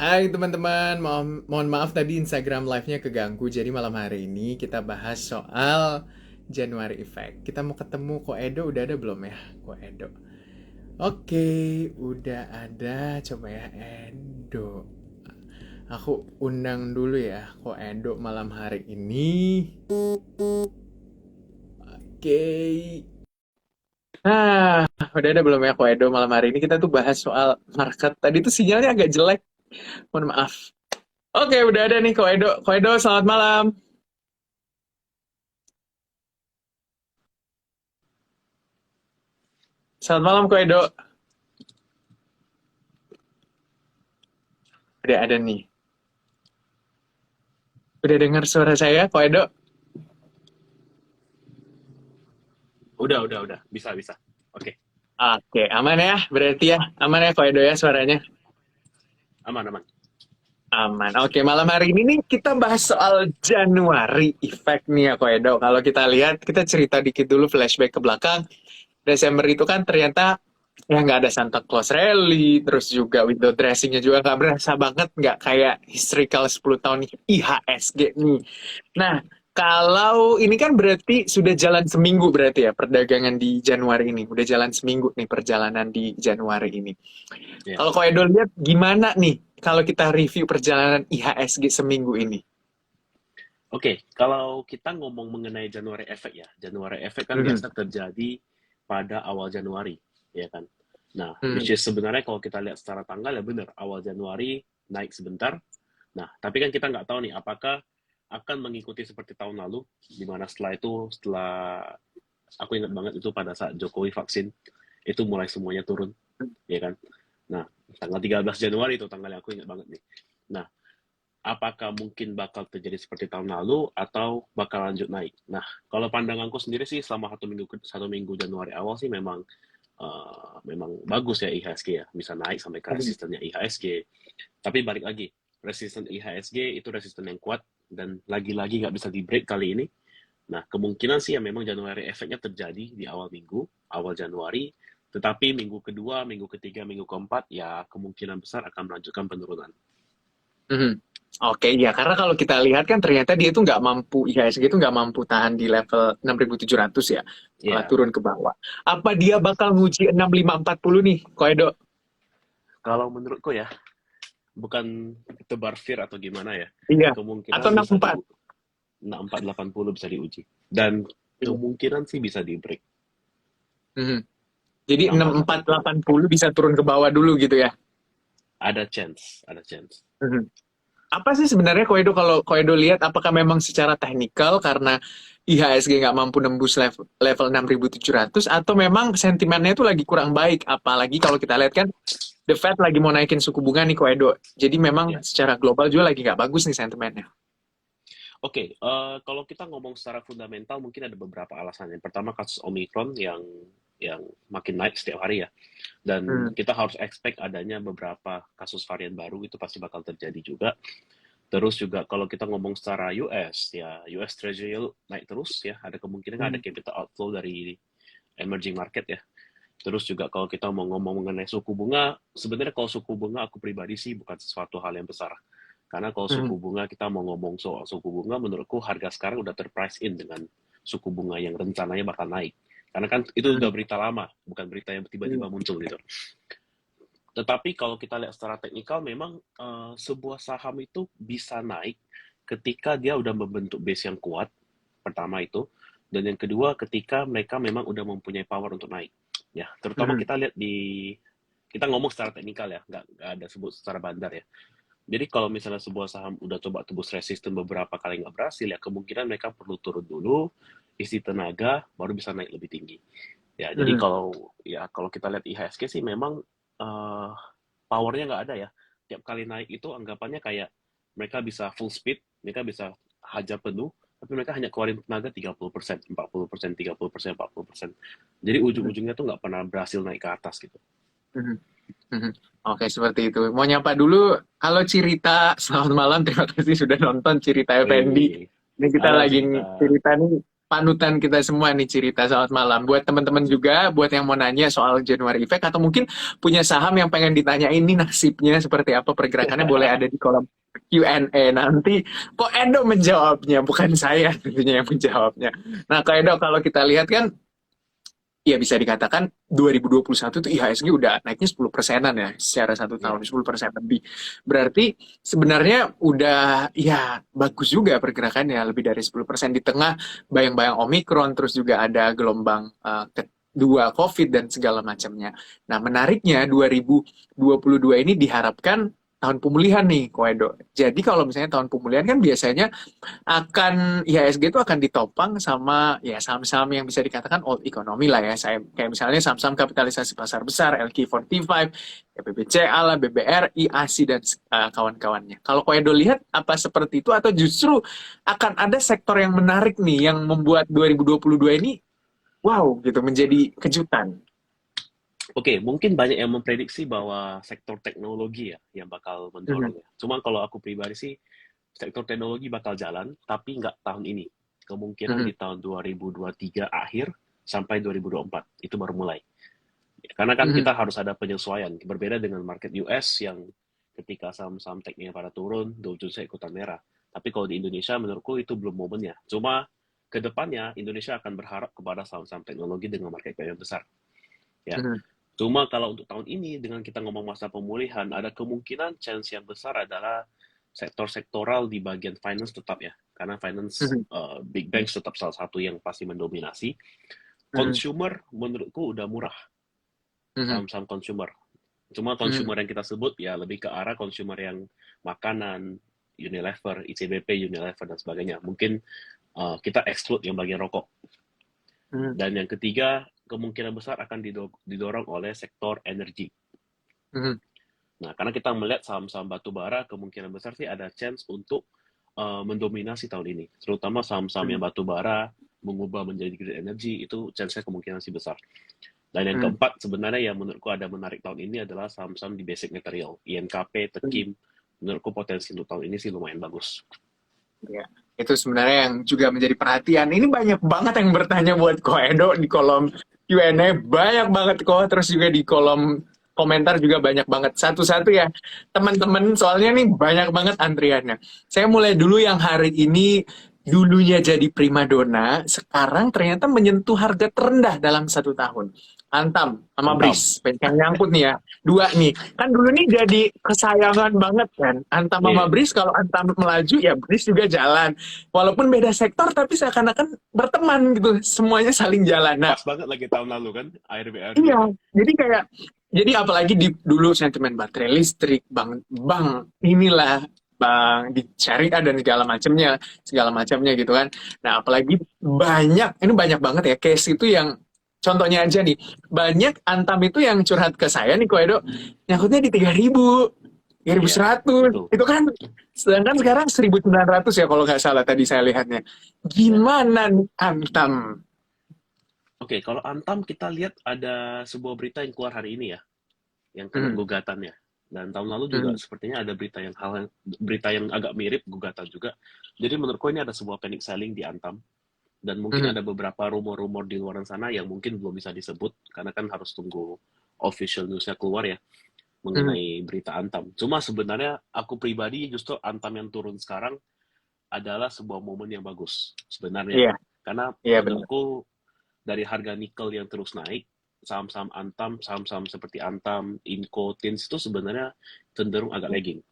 Hai teman-teman, mohon maaf tadi Instagram live-nya keganggu. Jadi malam hari ini kita bahas soal January Effect. Kita mau ketemu Ko Edo, udah ada belum ya? Ko Edo. Oke, udah ada. Coba ya, Edo. Aku undang dulu ya, Ko Edo malam hari ini. Oke. Nah, udah ada belum ya Ko Edo malam hari ini? Kita tuh bahas soal market. Tadi tuh sinyalnya agak jelek. Mohon maaf. Oke, udah ada nih Ko Edo. Ko Edo, selamat malam. Selamat malam Ko Edo. Udah ada nih. Udah dengar suara saya, Ko Edo? Udah. Bisa, bisa. Oke, Oke, aman ya? Berarti ya, aman ya Ko Edo ya suaranya? aman, aman. Aman. Oke, malam hari ini nih kita bahas soal Januari Effect nih ya Ko Edo. Kalau kita lihat, kita cerita dikit dulu flashback ke belakang. Desember itu kan ternyata ya nggak ada Santa Claus Rally, terus juga window dressingnya juga nggak berasa banget, nggak kayak historical 10 tahun IHSG nih. Nah, kalau ini kan berarti sudah jalan seminggu berarti ya perdagangan di Januari ini. Udah jalan seminggu nih perjalanan di Januari ini. Ya. Kalau Ko Edo lihat gimana nih kalau kita review perjalanan IHSG seminggu ini? Oke, kalau kita ngomong mengenai Januari Effect ya, Januari Effect kan Mhm, biasa terjadi pada awal Januari, ya kan? Nah, mhm, which is sebenarnya kalau kita lihat secara tanggal ya benar, awal Januari naik sebentar. Nah, tapi kan kita nggak tahu nih apakah akan mengikuti seperti tahun lalu, di mana setelah itu, setelah aku ingat banget itu pada saat Jokowi vaksin, itu mulai semuanya turun, ya kan? Nah, tanggal 13 Januari itu tanggal yang aku ingat banget nih. Nah, apakah mungkin bakal terjadi seperti tahun lalu atau bakal lanjut naik? Nah, kalau pandanganku sendiri sih selama satu minggu Januari awal sih memang bagus ya IHSG ya, bisa naik sampai ke mhm, resistennya IHSG. Tapi balik lagi, resisten IHSG itu resisten yang kuat dan lagi-lagi nggak bisa di break kali ini. Nah, kemungkinan sih ya memang Januari efeknya terjadi di awal minggu, awal Januari, tetapi minggu kedua, minggu ketiga, minggu keempat ya kemungkinan besar akan melanjutkan penurunan. mhm. Oke, ya karena kalau kita lihat kan ternyata dia itu nggak mampu, IHSG itu nggak mampu tahan di level 6.700 ya, malah Ya, turun ke bawah. Apa dia bakal nguji 6540 nih, Ko Edo? kalau menurutku ya, bukan tebar fear atau gimana ya, Iya, atau kemungkinan bisa 64. di 6480 bisa diuji. Dan Iya. kemungkinan sih bisa di break Mhm. Jadi 6480. 6480 bisa turun ke bawah dulu gitu ya. Ada chance, ada chance. Mhm. Apa sih sebenarnya Koedo, kalau Koedo lihat apakah memang secara teknikal karena IHSG nggak mampu nembus level 6.700 atau memang sentimennya itu lagi kurang baik, apalagi kalau kita lihat kan The Fed lagi mau naikin suku bunga nih Koedo. Jadi memang Ya. secara global juga lagi nggak bagus nih sentimennya. Oke, kalau kita ngomong secara fundamental mungkin ada beberapa alasan. Yang pertama kasus Omicron yang makin naik setiap hari ya. Dan Hmm. kita harus expect adanya beberapa kasus varian baru itu pasti bakal terjadi juga. Terus juga kalau kita ngomong secara US ya, US Treasury yield naik terus ya, ada kemungkinan ada Hmm. capital outflow dari emerging market ya. Terus juga kalau kita mau ngomong mengenai suku bunga, sebenarnya kalau suku bunga aku pribadi sih bukan sesuatu hal yang besar. Karena kalau Hmm. suku bunga, kita mau ngomong soal suku bunga, menurutku harga sekarang udah terprice in dengan suku bunga yang rencananya bakal naik. Karena kan itu udah Hmm. berita lama, bukan berita yang Hmm. tiba-tiba muncul gitu. Tetapi kalau kita lihat secara teknikal, memang sebuah saham itu bisa naik ketika dia udah membentuk base yang kuat, pertama itu. Dan yang kedua, ketika mereka memang udah mempunyai power untuk naik. Ya, terutama Hmm. kita lihat kita ngomong secara teknikal ya, nggak ada sebut secara bandar ya. Jadi kalau misalnya sebuah saham udah coba tembus resisten beberapa kali nggak berhasil, ya kemungkinan mereka perlu turun dulu, isi tenaga, baru bisa naik lebih tinggi. Ya, jadi Hmm. kalau kita lihat IHSG sih memang powernya nggak ada ya. Tiap kali naik itu anggapannya kayak mereka bisa full speed, mereka bisa hajar penuh, tapi mereka hanya keluarin tenaga 30%, 40%, 30%, 40%. Jadi Hmm. ujung-ujungnya tuh nggak pernah berhasil naik ke atas gitu. Hmm. Mhm. Oke, seperti itu. Mau nyapa dulu. Halo Cirita, selamat malam. Terima kasih sudah nonton Cirita Effendi. Wih, Ini kita halo lagi Cinta. cerita nih. panutan kita semua nih cerita. Selamat malam. Buat teman-teman juga, buat yang mau nanya soal January Effect atau mungkin punya saham yang pengen ditanyain nih nasibnya seperti apa pergerakannya, boleh ada di kolom Q&A nanti. Kok Edo menjawabnya, bukan saya tentunya yang menjawabnya. Nah, Kak Edo, kalau kita lihat kan ya bisa dikatakan 2021 tuh IHSG udah naiknya 10 persenan ya secara satu Ya, tahun, 10 persen lebih. Berarti sebenarnya udah ya bagus juga pergerakannya, lebih dari 10% di tengah bayang-bayang Omikron, terus juga ada gelombang kedua COVID dan segala macamnya. Nah, menariknya 2022 ini diharapkan tahun pemulihan nih, Koedo. Jadi kalau misalnya tahun pemulihan kan biasanya akan IHSG itu akan ditopang sama ya saham-saham yang bisa dikatakan old economy lah ya. Saya kayak misalnya saham-saham kapitalisasi pasar besar, LQ45, ya BBCA lah, BBRI, ASI dan kawan-kawannya. Kalau Koedo lihat apa seperti itu atau justru akan ada sektor yang menarik nih yang membuat 2022 ini wow gitu menjadi kejutan. oke, mungkin banyak yang memprediksi bahwa sektor teknologi ya yang bakal Mhm, mendorong ya. Cuma kalau aku pribadi sih, sektor teknologi bakal jalan, tapi nggak tahun ini. Kemungkinan mhm, di tahun 2023 akhir sampai 2024 itu baru mulai. Karena kan mhm, kita harus ada penyesuaian, berbeda dengan market US yang ketika saham-saham tekniknya pada turun, Dow Jones ikutan merah. Tapi kalau di Indonesia menurutku itu belum momennya. Cuma ke depannya Indonesia akan berharap kepada saham-saham teknologi dengan market cap yang besar. Ya, mhm, cuma kalau untuk tahun ini dengan kita ngomong masa pemulihan, ada kemungkinan chance yang besar adalah sektor-sektoral di bagian finance tetap ya. Karena finance mhm, big banks tetap salah satu yang pasti mendominasi. mhm, Consumer menurutku udah murah, mhm, saham-saham consumer. Cuma mhm. consumer yang kita sebut ya lebih ke arah consumer yang makanan, Unilever, ICBP, Unilever dan sebagainya. Mungkin kita exclude yang bagian rokok. Mhm, Dan yang ketiga, kemungkinan besar akan didorong oleh sektor energi. mhm, Nah, karena kita melihat saham-saham batu bara, kemungkinan besar sih ada chance untuk mendominasi tahun ini. Terutama saham-saham yang mhm, batu bara mengubah menjadi green energy, itu chance-nya kemungkinan sih besar. Dan yang mhm. keempat, sebenarnya yang menurutku ada menarik tahun ini adalah saham-saham di basic material. INKP, Tekim, menurutku potensi untuk tahun ini sih lumayan bagus. Ya, itu sebenarnya yang juga menjadi perhatian. Ini banyak banget yang bertanya buat Koedo di kolom Q&A, banyak banget kok. Terus juga di kolom komentar juga banyak banget. Satu-satu ya, teman-teman, soalnya nih banyak banget antriannya. Saya mulai dulu yang hari ini dulunya jadi primadona, sekarang ternyata menyentuh harga terendah dalam satu tahun. Antam sama Antam. Bris, pengen nyangkut nih ya. Dua nih, kan dulu nih jadi kesayangan banget kan. Antam sama Iya, Bris, kalau Antam melaju ya Bris juga jalan. Walaupun beda sektor tapi seakan-akan berteman gitu. Semuanya saling jalan. Nah, pas banget lagi tahun lalu kan, ARB-ARB iya. ini. Jadi kayak apalagi di dulu sentimen baterai listrik, bang inilah bang di syariah dan segala macamnya gitu kan. Nah, apalagi ini banyak banget ya case itu yang contohnya aja nih, banyak Antam itu yang curhat ke saya nih Koedo, nyangkutnya di 3.000, Iya, 3.100 betul. itu kan, sedangkan sekarang 1.900 ya kalau nggak salah tadi saya lihatnya. Ya. Gimana nih Antam? Oke, kalau Antam kita lihat ada sebuah berita yang keluar hari ini ya, yang kena Hmm, gugatannya. Dan tahun lalu juga hmm, sepertinya ada berita yang agak mirip gugatan juga. Jadi menurutku ini ada sebuah panic selling di Antam. Dan mungkin hmm, ada beberapa rumor-rumor di luar sana yang mungkin belum bisa disebut karena kan harus tunggu official news-nya keluar ya hmm. mengenai berita Antam. Cuma sebenarnya aku pribadi justru Antam yang turun sekarang adalah sebuah momen yang bagus sebenarnya. Iya, Karena iya benar. menurutku dari harga nikel yang terus naik, saham-saham Antam, saham-saham seperti Antam, Inco, Tins itu sebenarnya cenderung agak lagging.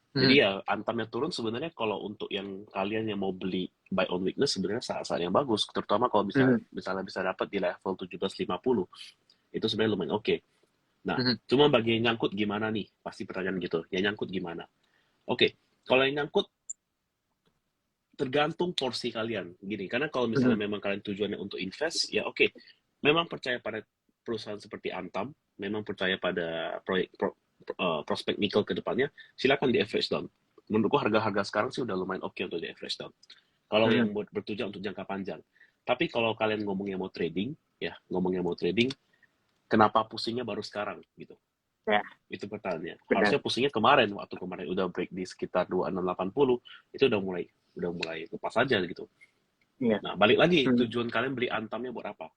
Jadi Hmm, ya Antamnya turun sebenarnya kalau untuk yang kalian yang mau beli buy on weakness sebenarnya saat-saat yang bagus, terutama kalau bisa hmm, misalnya bisa dapat di level 1750 itu sebenarnya lumayan oke. Nah, hmm, cuma bagi yang nyangkut gimana nih? Pasti pertanyaan gitu. Yang nyangkut gimana? Oke, kalau yang nyangkut tergantung porsi kalian. Gini, karena kalau hmm, misalnya memang kalian tujuannya untuk invest, ya oke. Memang percaya pada perusahaan seperti Antam, memang percaya pada prospek nikel ke depannya, silakan di average down. Menurutku harga-harga sekarang sih udah lumayan oke untuk di average down. Kalau hmm. yang bertujuan untuk jangka panjang. Tapi kalau kalian ngomongnya mau trading, ya ngomongnya mau trading, kenapa pusingnya baru sekarang gitu? Ya, Itu pertanyaannya. benar. Harusnya pusingnya kemarin, waktu kemarin udah break di sekitar 2680, itu udah mulai lepas aja gitu. Iya. Nah, balik lagi, Hmm. tujuan kalian beli Antamnya buat apa?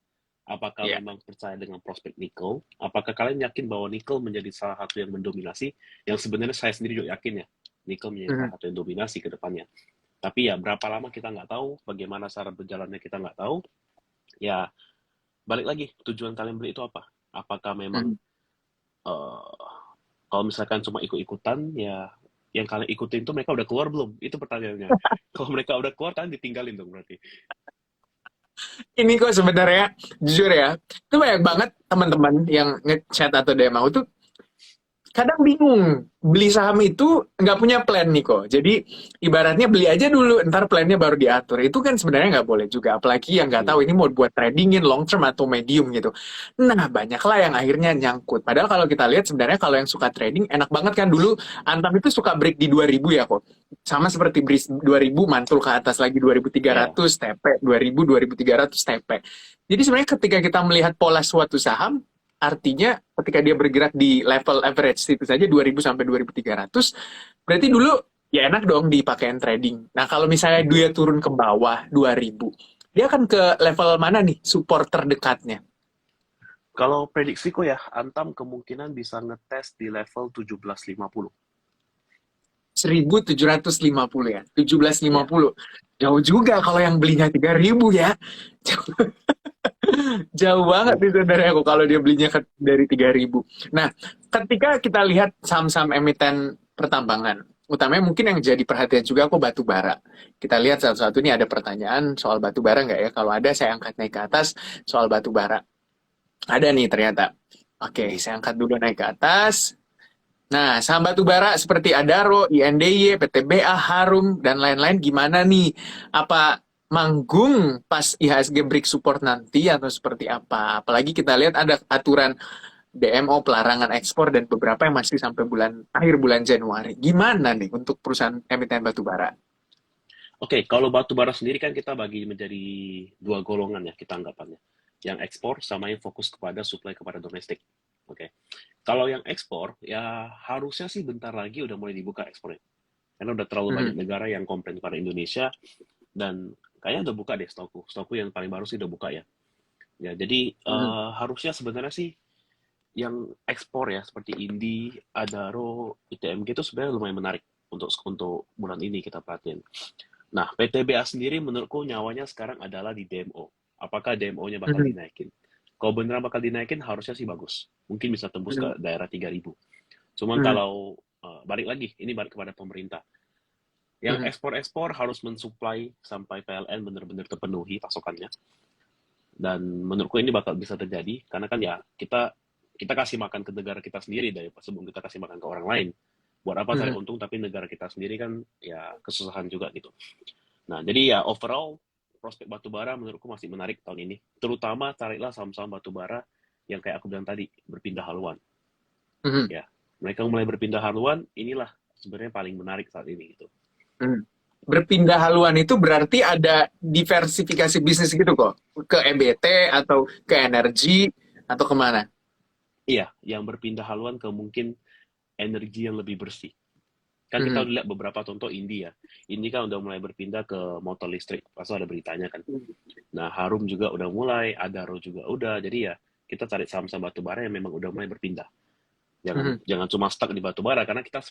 Apakah Iya. memang percaya dengan prospek nikel? Apakah kalian yakin bahwa nikel menjadi salah satu yang mendominasi? Yang sebenarnya saya sendiri juga yakin ya, nikel menjadi Hmm. salah satu yang dominasi ke depannya. Tapi ya berapa lama kita nggak tahu, bagaimana cara berjalannya kita nggak tahu. Ya balik lagi, tujuan kalian beli itu apa? Apakah memang Hmm. eh, kalau misalkan cuma ikut-ikutan, ya yang kalian ikutin tuh mereka udah keluar belum? Itu pertanyaannya. Kalau mereka udah keluar, kalian ditinggalin dong berarti. Ini kok sebenarnya jujur ya, itu banyak banget teman-teman yang ngechat atau DM aku tuh kadang bingung beli saham itu nggak punya plan nih kok. Jadi ibaratnya beli aja dulu, ntar plannya baru diatur. Itu kan sebenarnya nggak boleh juga. Apalagi yang nggak Hmm. tahu ini mau buat tradingin long term atau medium gitu. Nah banyaklah yang akhirnya nyangkut. Padahal kalau kita lihat sebenarnya kalau yang suka trading enak banget kan dulu Antam itu suka break di 2000 ya kok. Sama seperti break 2000 mantul ke atas lagi Ya, 2300 TP, 2000 2300 TP. Jadi sebenarnya ketika kita melihat pola suatu saham artinya ketika dia bergerak di level average itu saja 2000 sampai 2300, berarti dulu ya enak dong dipakein trading. Nah, kalau misalnya betul. dia turun ke bawah 2000, dia akan ke level mana nih support terdekatnya? Kalau prediksiku ya, Antam kemungkinan bisa ngetes di level 1750. 1750 ya. tujuh belas lima Ya, puluh Jauh juga kalau yang belinya 3000 ya. Jauh, jauh banget mung- nih sebenarnya aku kalau dia belinya dari 3000. Nah, ketika kita lihat saham-saham emiten pertambangan, utamanya mungkin yang jadi perhatian juga aku batu bara. Kita lihat satu-satu ini ada pertanyaan soal batu bara nggak ya? Kalau ada saya angkat naik ke atas soal batu bara. Ada nih ternyata. Oke, mhm. saya angkat dulu naik ke atas. Nah, saham batu bara seperti Adaro, INDY, PTBA, Harum, dan lain-lain gimana nih? Apa manggung pas IHSG break support nanti atau seperti apa? Apalagi kita lihat ada aturan DMO pelarangan ekspor dan beberapa yang masih sampai akhir bulan Januari. Gimana nih untuk perusahaan emiten batu bara? Oke, kalau batu bara sendiri kan kita bagi menjadi dua golongan ya kita anggapannya. Yang ekspor sama yang fokus kepada supply kepada domestik. Oke. Kalau yang ekspor ya harusnya sih bentar lagi udah mulai dibuka ekspornya. Karena udah terlalu banyak Mhm, negara yang komplain pada Indonesia dan kayaknya udah buka deh stokku. Stokku yang paling baru sih udah buka ya. Ya, jadi mhm, harusnya sebenarnya sih yang ekspor ya seperti Indi, Adaro, ITMG itu sebenarnya lumayan menarik untuk bulan ini kita perhatiin. Nah, PTBA sendiri menurutku nyawanya sekarang adalah di DMO. Apakah DMO-nya bakal mhm, dinaikin? Kalau beneran bakal dinaikin, harusnya sih bagus. Mungkin bisa tembus mhm, ke daerah 3.000. Cuman mhm, kalau balik lagi, ini balik kepada pemerintah. Yang mhm, ekspor-ekspor harus mensuplai sampai PLN benar-benar terpenuhi pasokannya. Dan menurutku ini bakal bisa terjadi karena kan ya kita kasih makan ke negara kita sendiri dari sebelum kita kasih makan ke orang lain. Buat apa cari mhm. untung tapi negara kita sendiri kan ya kesusahan juga gitu. Nah, jadi ya overall prospek batubara menurutku masih menarik tahun ini. Terutama carilah saham-saham batubara yang kayak aku bilang tadi, berpindah haluan. Mhm. Ya, mereka mulai berpindah haluan, inilah sebenarnya paling menarik saat ini gitu. Hmm. Berpindah haluan itu berarti ada diversifikasi bisnis gitu kok. Ke EBT atau ke energi atau kemana? Iya, yang berpindah haluan ke mungkin energi yang lebih bersih. Kan kita Mhm. udah lihat beberapa contoh India. Ini kan udah mulai berpindah ke motor listrik. Pasti ada beritanya kan. Nah, Harum juga udah mulai, Adaro juga udah. Jadi ya kita cari saham-saham batubara yang memang udah mulai berpindah. Jangan Mhm. jangan cuma stuck di batubara karena kita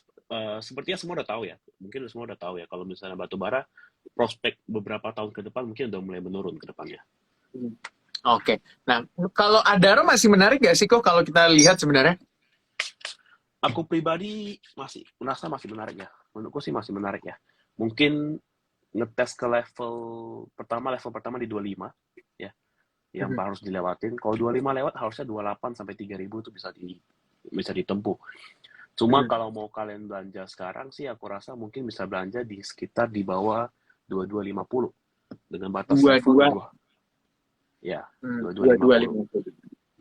sepertinya semua udah tahu ya. Mungkin semua udah tahu ya kalau misalnya batubara prospek beberapa tahun ke depan mungkin udah mulai menurun ke depannya. Mhm. Oke. Nah, kalau Adaro masih menarik gak sih kok kalau kita lihat sebenarnya? Aku pribadi masih merasa masih menarik ya. Menurutku sih masih menarik ya. Mungkin ngetes ke level pertama di 25 ya, yang Mhm. harus dilewatin. Kalau 25 lewat harusnya 28 sampai 3.000 itu bisa ditempuh. Cuma Mhm. kalau mau kalian belanja sekarang sih aku rasa mungkin bisa belanja di sekitar di bawah 2250 dengan batas Dua level dua, 2. Ya, dua dua 2250. lima.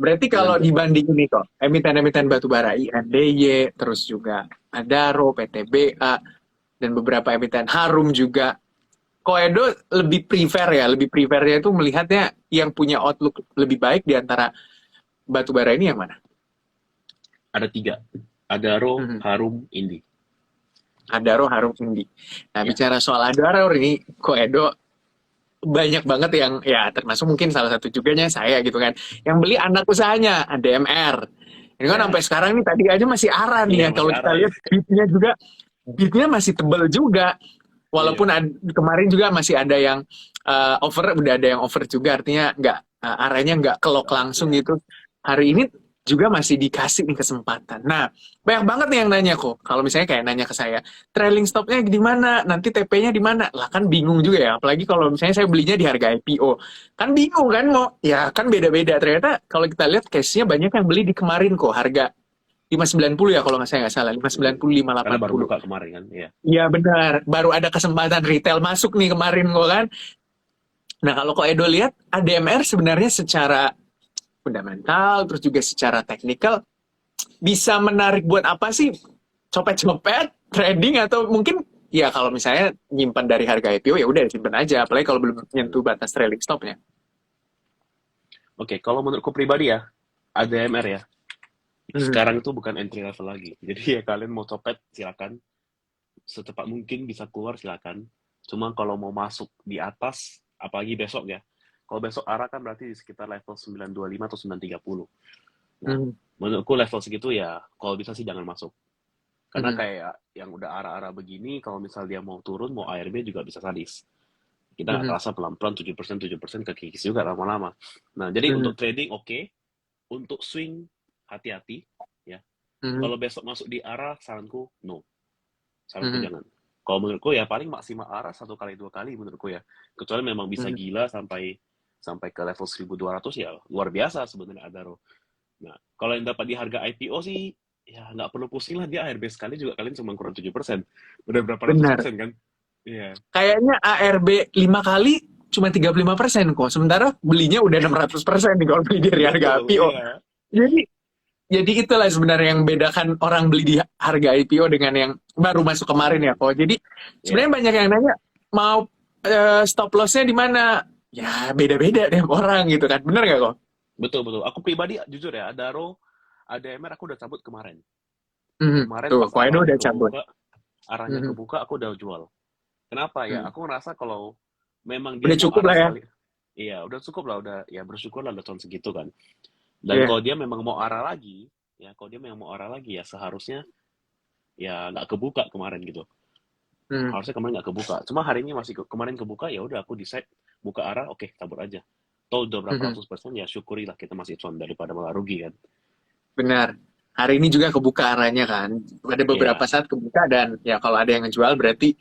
Berarti Dengan kalau dibanding ini kok, emiten-emiten batubara, INDY, terus juga Adaro, PTBA, dan beberapa emiten Harum juga, Koedo lebih prefer ya, lebih prefernya itu melihatnya yang punya outlook lebih baik di antara batubara ini yang mana? ada 3. Adaro, Mhm. Harum, Indi. Adaro, Harum, Indi. Nah, Ya. bicara soal Adaro ini, Koedo banyak banget yang ya termasuk mungkin salah satu juganya saya gitu kan, yang beli anak usahanya ADMR. Ini kan sampai Ya, sekarang nih tadi aja masih arah iya nih ya masih kalau kita arah ya. lihat beatnya masih tebel juga. Walaupun Iya, kemarin juga masih ada yang over, udah ada yang over juga, artinya nggak arahnya nggak kelok langsung ya. gitu. Hari ini juga masih dikasih nih kesempatan. Nah, banyak banget nih yang nanya kok. Kalau misalnya kayak nanya ke saya, trailing stopnya di mana? Nanti TP-nya di mana? Lah kan bingung juga ya. Apalagi kalau misalnya saya belinya di harga IPO. Kan bingung kan mau. Ya kan beda-beda. Ternyata kalau kita lihat case-nya banyak yang beli di kemarin kok. Harga 590 ya kalau saya nggak salah. 590, Karena baru 580. buka kemarin kan, iya. Iya benar, baru ada kesempatan retail masuk nih kemarin kok kan. Nah kalau kok Edo lihat ADMR sebenarnya secara fundamental terus juga secara teknikal bisa menarik buat apa sih? Copet-copet, trading atau mungkin ya kalau misalnya nyimpan dari harga IPO ya udah simpan aja, apalagi kalau belum nyentuh batas trailing stopnya. Oke, kalau menurutku pribadi ya, ADMR ya, Hmm. sekarang itu bukan entry level lagi. Jadi ya kalian mau copet silakan, secepat mungkin bisa keluar silakan. Cuma kalau mau masuk di atas, apalagi besok ya. Kalau besok arah kan berarti di sekitar level 925 atau 930. Nah, Hmm. menurutku level segitu ya, kalau bisa sih jangan masuk. Karena Hmm. kayak yang udah arah-arah begini, kalau misal dia mau turun, mau ARB juga bisa sadis. Kita nggak Hmm. kerasa pelan-pelan 7% kekikis juga lama-lama. Nah, jadi Hmm. untuk trading oke, untuk swing hati-hati ya. Hmm. Kalau besok masuk di arah, saranku no, saranku Hmm. jangan. Kalau menurutku ya paling maksimal arah satu kali dua kali menurutku ya. Kecuali memang bisa Hmm. gila sampai sampai ke level 1200 ya luar biasa sebenarnya Adaro. Nah, kalau yang dapat di harga IPO sih ya nggak perlu pusing lah, dia ARB sekali juga kalian cuma kurang 7%. Udah berapa ratus Benar. persen kan? Iya. Kayaknya ARB 5 kali cuma 35% kok. Sementara belinya udah 600% nih kalau beli dari harga Betul, IPO. iya. Jadi jadi itulah sebenarnya yang bedakan orang beli di harga IPO dengan yang baru masuk kemarin ya Hmm, kok. Jadi sebenarnya ya. banyak yang nanya mau stop lossnya di mana? Ya beda-beda deh orang gitu kan. Bener nggak kok? Betul, betul. Aku pribadi jujur ya, Adaro, ADMR aku udah cabut kemarin. Mhm. Kemarin Tuh, pas Koedo arahnya udah cabut. kebuka, Mhm. aku udah jual. Kenapa ya? Mhm. Aku ngerasa kalau memang dia Udah mau cukup arah lah ya. sekali, iya udah cukup lah, udah ya bersyukur lah udah tahun segitu kan. Dan Iya. kalau dia memang mau arah lagi, ya kalau dia memang mau arah lagi ya seharusnya ya nggak kebuka kemarin gitu. Hmm. Harusnya kemarin nggak kebuka. Cuma hari ini masih kemarin kebuka, ya udah aku decide buka arah, oke tabur aja. Toh udah berapa Mhm. ratus persen ya syukurilah kita masih cuan daripada malah rugi kan. Benar. Hari ini juga kebuka arahnya kan. Ada beberapa Iya, saat kebuka dan ya kalau ada yang ngejual berarti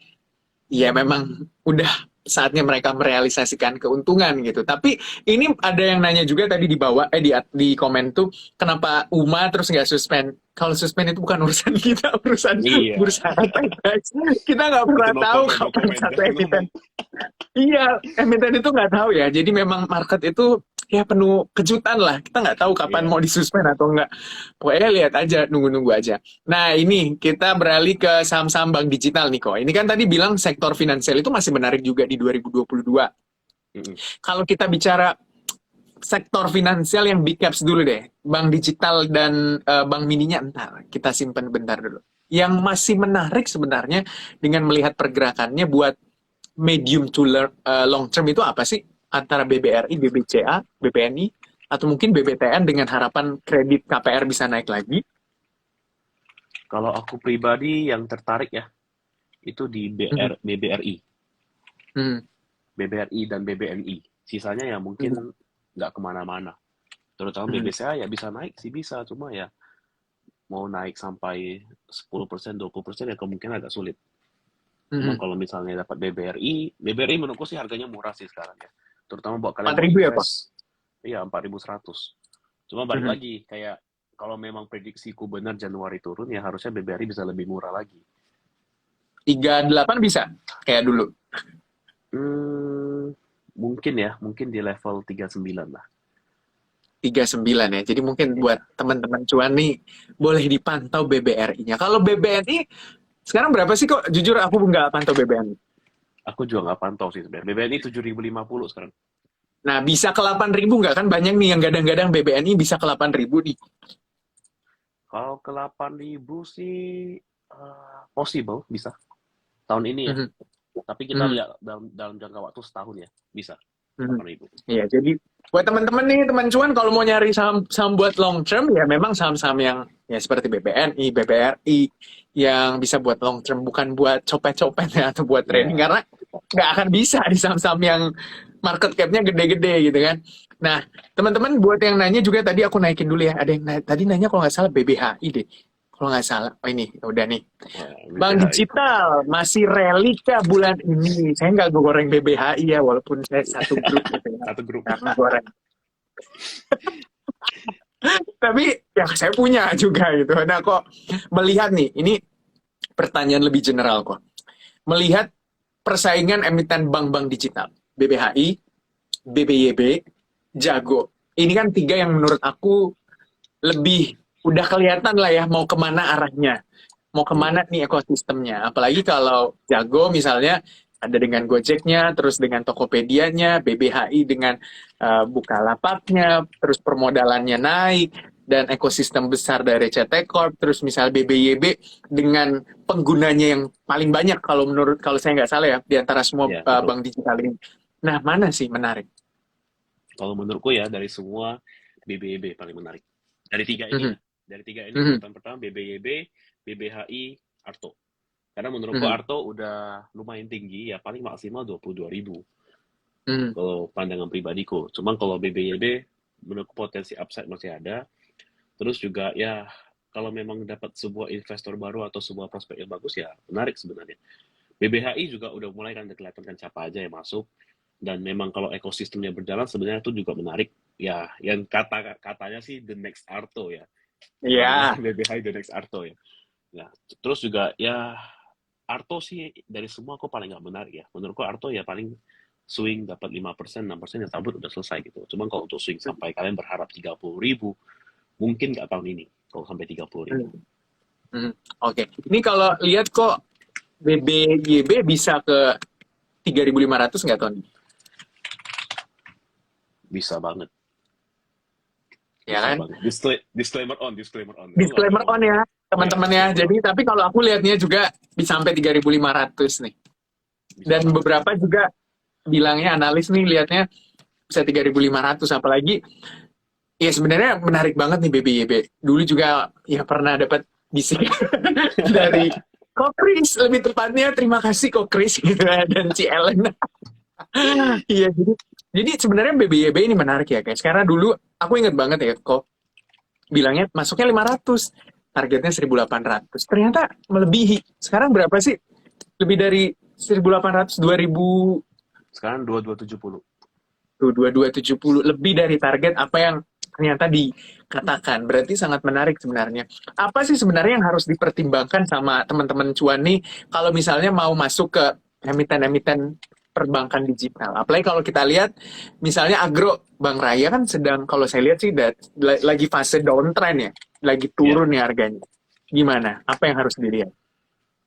ya memang udah saatnya mereka merealisasikan keuntungan gitu. Tapi ini ada yang nanya juga tadi di bawah, di komen tuh, kenapa UMA terus nggak suspend? Kalau suspend itu bukan urusan kita, urusan iya. bursa efek guys. Kita nggak Itu pernah no tahu comment, no kapan comment. satu Jangan emiten. ngomong. Iya, emiten itu nggak tahu ya. Jadi memang market itu ya penuh kejutan lah. Kita nggak tahu kapan Iya. mau disuspend atau nggak. Pokoknya lihat aja, nunggu-nunggu aja. Nah ini kita beralih ke saham-saham bank digital nih kok. Ini kan tadi bilang sektor finansial itu masih menarik juga di 2022. Mm-mm. Kalau kita bicara sektor finansial yang big caps dulu deh. Bank digital dan bank mininya entar. Kita simpan bentar dulu. Yang masih menarik sebenarnya dengan melihat pergerakannya buat medium to long term itu apa sih? Antara BBRI, BBCA, BPNI, atau mungkin BBTN dengan harapan kredit KPR bisa naik lagi? Kalau aku pribadi yang tertarik ya, itu di Mhm. BBRI. Mhm. BBRI dan BBNI. Sisanya ya Mhm. mungkin nggak kemana-mana. Terutama Mhm. BBCA ya bisa naik sih bisa, cuma ya mau naik sampai 10%, 20% ya kemungkinan agak sulit. Cuma Mhm. kalau misalnya dapat BBRI menurutku sih harganya murah sih sekarang ya. Terutama buat kalian Empat mau ribu ya, Pak? invest, iya 4.100. Cuma balik Mhm. lagi, kayak kalau memang prediksiku benar Januari turun, ya harusnya BBRI bisa lebih murah lagi. 38 bisa? Kayak dulu. Hmm, mungkin ya, mungkin di level 39 lah. 39 ya. Jadi mungkin buat Iya, teman-teman cuan nih, boleh dipantau BBRI-nya. Kalau BBNI, sekarang berapa sih kok? Jujur aku nggak pantau BBNI. aku juga nggak pantau sih sebenarnya. BBRI 7.050 sekarang. Nah, bisa ke 8.000 nggak? Kan banyak nih yang gadang-gadang BBNI bisa ke 8.000 nih. Kalau ke 8.000 sih possible bisa tahun ini ya. Mhm. Tapi kita Hmm. lihat dalam jangka waktu setahun ya, bisa Hmm. 8.000. Iya, jadi buat teman-teman nih, teman cuan kalau mau nyari saham buat long term ya memang saham-saham yang ya seperti BBNI, BBRI yang bisa buat long term, bukan buat copet-copet ya atau buat trading Ya, karena nggak akan bisa di saham-saham yang market cap-nya gede-gede gitu kan. Nah, teman-teman buat yang nanya juga tadi aku naikin dulu ya. Ada yang tadi nanya kalau nggak salah BBHI deh. Kalau nggak salah. Oh ini, udah nih. wah, Bank BPHI. Digital masih rally kah bulan ini? Saya nggak goreng BBHI ya, walaupun saya satu grup gitu ya. Satu grup. Nggak goreng. Tapi ya saya punya juga gitu. Nah kok melihat nih, ini pertanyaan lebih general kok. Melihat persaingan emiten bank-bank digital, BBHI, BBYB, Jago. Ini kan tiga yang menurut aku lebih udah kelihatan lah ya mau kemana arahnya. Mau kemana nih ekosistemnya. Apalagi kalau Jago misalnya ada dengan Gojeknya, terus dengan Tokopedia-nya, BBHI dengan Bukalapaknya, terus permodalannya naik, dan ekosistem besar dari CT Corp, terus misal BBYB dengan penggunanya yang paling banyak kalau saya nggak salah ya di antara semua Ya, betul. bank digital ini. Nah, mana sih menarik? Kalau menurutku ya, dari semua, BBYB paling menarik. Dari tiga ini Mhm, ya. Dari tiga ini, mhm, urutan pertama BBYB, BBHI, Arto. Karena menurutku mhm, Arto udah lumayan tinggi, ya paling maksimal 22.000. mhm. Kalau pandangan pribadiku. Cuman kalau BBYB, menurutku potensi upside masih ada. Terus juga ya, kalau memang dapat sebuah investor baru atau sebuah prospek yang bagus, ya menarik sebenarnya. BBHI juga udah mulai kan kelihatan kan siapa aja yang masuk. Dan memang kalau ekosistemnya berjalan sebenarnya itu juga menarik. Ya, yang katanya sih the next Arto ya. Orang-orang Iya. BBHI the next Arto ya. Nah, terus juga ya Arto sih dari semua aku paling nggak menarik ya. Menurutku Arto ya paling swing dapat 5%, 6% ya tabut udah selesai gitu. Cuman kalau untuk swing sampai kalian berharap 30.000, mungkin nggak tahun ini kalau sampai 30.000. Mhm, mhm. Oke, ini kalau lihat kok BBYB bisa ke 3.500 nggak Ton? Bisa banget, Ya bisa kan? banget. Disclaimer on, disclaimer on. Aku nggak Disclaimer on ngomong. ya Ya, teman-teman ya. disclaimer on. Jadi tapi kalau aku lihatnya juga bisa sampai 3.500 nih. Bisa Dan banget. beberapa juga bilangnya analis nih lihatnya bisa 3.500 apalagi ya sebenarnya menarik banget nih BBYB. Dulu juga ya pernah dapat bisik dari Kokris lebih tepatnya terima kasih Kokris gitu ya, dan Ci Ellen. Iya jadi sebenarnya BBYB ini menarik ya guys karena dulu aku inget banget ya kok bilangnya masuknya 500 targetnya 1.800 ternyata melebihi sekarang berapa sih lebih dari 1.800 2.000 Sekarang 2270. tuh 2.270 lebih dari target apa yang ternyata dikatakan berarti sangat menarik sebenarnya apa sih sebenarnya yang harus dipertimbangkan sama teman-teman cuan nih kalau misalnya mau masuk ke emiten-emiten perbankan digital apalagi kalau kita lihat misalnya Agro Bank Raya kan sedang kalau saya lihat sih lagi fase downtrend ya lagi Ya. turun ya harganya gimana apa yang harus dilihat.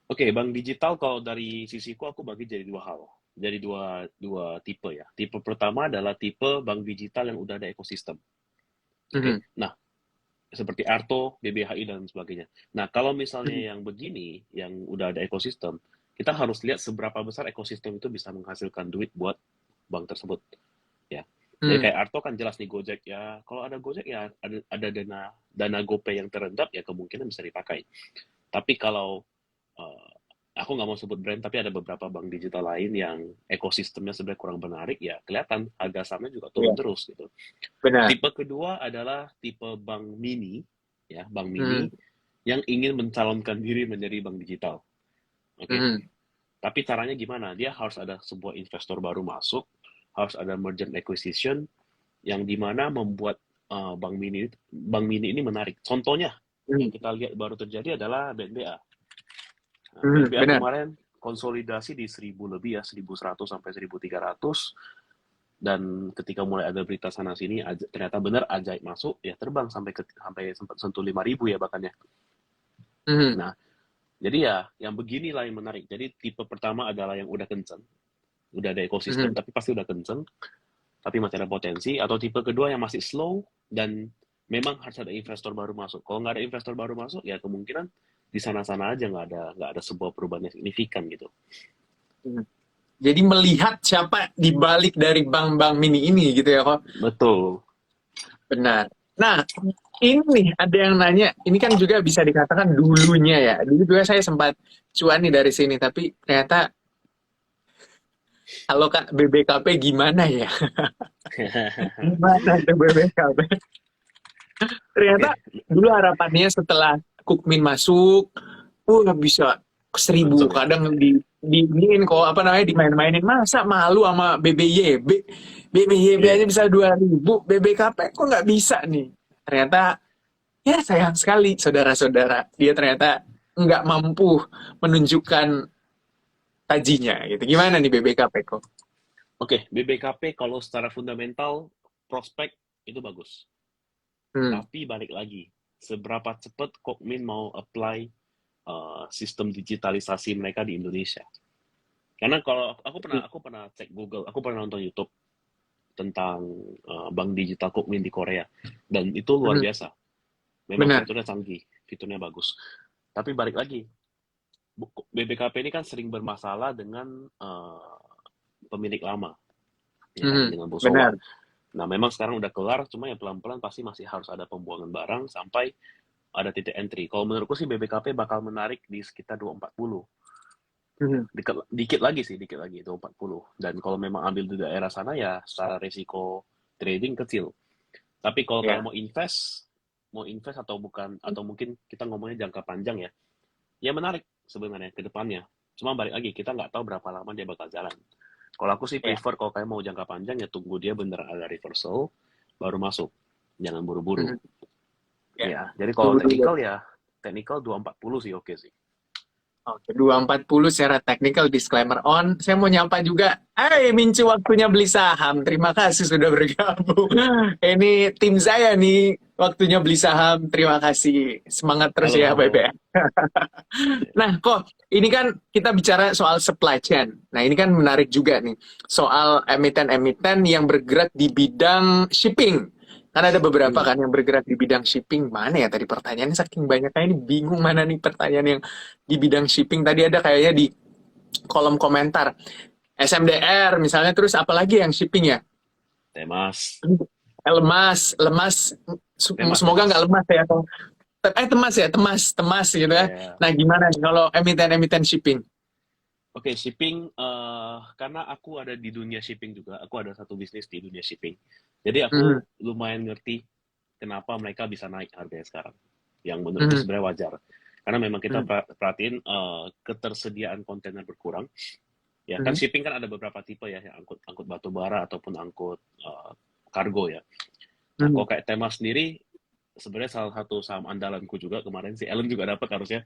Oke, bank digital kalau dari sisiku aku bagi jadi dua hal. Jadi dua tipe ya. Tipe pertama adalah tipe bank digital yang udah ada ekosistem. Oke. Mhm, Nah, seperti Arto, BBHI dan sebagainya. Nah, kalau misalnya yang begini, yang udah ada ekosistem, kita harus lihat seberapa besar ekosistem itu bisa menghasilkan duit buat bank tersebut, ya. Jadi mhm, kayak Arto kan jelas nih Gojek ya. Kalau ada Gojek ya ada dana GoPay yang terendap ya kemungkinan bisa dipakai. Tapi kalau eh, aku nggak mau sebut brand, tapi ada beberapa bank digital lain yang ekosistemnya sebenarnya kurang menarik, ya kelihatan harga sahamnya juga turun iya, terus gitu. benar. Tipe kedua adalah tipe bank mini, ya bank mini Mhm, yang ingin mencalonkan diri menjadi bank digital. Oke, okay? mhm, Tapi caranya gimana? Dia harus ada sebuah investor baru masuk, harus ada merger and acquisition yang dimana membuat bank mini ini menarik. Contohnya yang mhm, kita lihat baru terjadi adalah BNBA. Nah, mhm, BNBA benar. kemarin konsolidasi di 1000 lebih ya, 1100 sampai 1300, dan ketika mulai ada berita sana sini ternyata benar ajaib masuk ya terbang sampai sempat sentuh 5.000 ya bahkan ya. Mhm, Nah, jadi ya yang beginilah yang menarik. Jadi tipe pertama adalah yang udah kenceng, udah ada ekosistem mhm. tapi pasti udah kenceng, tapi masih ada potensi. Atau tipe kedua yang masih slow dan memang harus ada investor baru masuk. Kalau nggak ada investor baru masuk ya kemungkinan di sana-sana aja nggak ada sebuah perubahan yang signifikan gitu. Jadi melihat siapa di balik dari bank-bank mini ini gitu ya kok. Betul. Benar. Nah, ini nih ada yang nanya, ini kan juga bisa dikatakan dulunya ya. Dulu juga saya sempat cuan nih dari sini, tapi ternyata kalau Kak BBKP gimana ya? Gimana tuh BBKP? Ternyata Oke, dulu harapannya setelah Kukmin masuk, bisa 1.000 langsung ya. kadang diinin kok apa namanya dimain-mainin masa malu sama BBYB BBYB aja Iya. bisa 2.000 BBKP kok nggak bisa nih ternyata ya sayang sekali saudara-saudara dia ternyata nggak mampu menunjukkan tajinya gitu gimana nih BBKP kok. Oke, BBKP kalau secara fundamental prospek itu bagus. Hmm. Tapi balik lagi, seberapa cepat Kokmin mau apply sistem digitalisasi mereka di Indonesia? Karena kalau aku pernah cek Google, aku pernah nonton YouTube tentang bank digital Kokmin di Korea, dan itu luar Hmm. biasa. Memang Benar. fiturnya canggih, fiturnya bagus. Tapi balik lagi, BBKP ini kan sering bermasalah dengan pemilik lama, ya kan, Hmm. dengan Bosowa. Benar. Nah, memang sekarang udah kelar, cuma ya pelan-pelan pasti masih harus ada pembuangan barang sampai ada titik entry. Kalau menurutku sih BBKP bakal menarik di sekitar 240. Ya, Hmm. dikit lagi sih, dikit lagi 240. Dan kalau memang ambil di daerah sana ya secara resiko trading kecil. Tapi kalau kayak Ya. mau invest atau bukan, atau mungkin kita ngomongnya jangka panjang ya, ya menarik sebenarnya ke depannya. Cuma balik lagi, kita nggak tahu berapa lama dia bakal jalan. Kalau aku sih Ya. prefer kalau kayak mau jangka panjang ya tunggu dia beneran ada reversal, baru masuk. Jangan buru-buru. Hmm. Ya. Ya, jadi kalau Tunggu dulu. technical ya, technical 240 sih oke sih. Oke, 240 secara technical disclaimer on. Saya mau nyapa juga. Hai, Mincu waktunya beli saham. Terima kasih sudah bergabung. Ini tim saya nih, waktunya beli saham. Terima kasih. Semangat terus Halo, ya, halo. BBM. Nah, kok ini kan kita bicara soal supply chain. Nah, ini kan menarik juga nih. Soal emiten-emiten yang bergerak di bidang shipping. Kan ada beberapa Hmm. kan yang bergerak di bidang shipping. Mana ya tadi pertanyaannya saking banyaknya ini bingung mana nih pertanyaan yang di bidang shipping. Tadi ada kayaknya di kolom komentar. SMDR misalnya terus apalagi yang shipping ya? Temas. Lemas, lemas. Temas, Semoga nggak temas. lemas ya. Temas ya, temas gitu ya. Ya. Nah, gimana nih kalau emiten-emiten shipping? Oke, shipping, karena aku ada di dunia shipping juga, aku ada satu bisnis di dunia shipping. Jadi aku Mhm, lumayan ngerti kenapa mereka bisa naik harganya sekarang. Yang menurutku mhm, sebenarnya wajar. Karena memang kita mhm, perhatiin ketersediaan kontainer berkurang. Ya, kan mhm, shipping kan ada beberapa tipe ya, yang angkut angkut batu bara ataupun angkut kargo ya. Nah, mhm. kalau kayak tema sendiri, sebenarnya salah satu saham andalanku juga kemarin si Ellen juga dapat harusnya.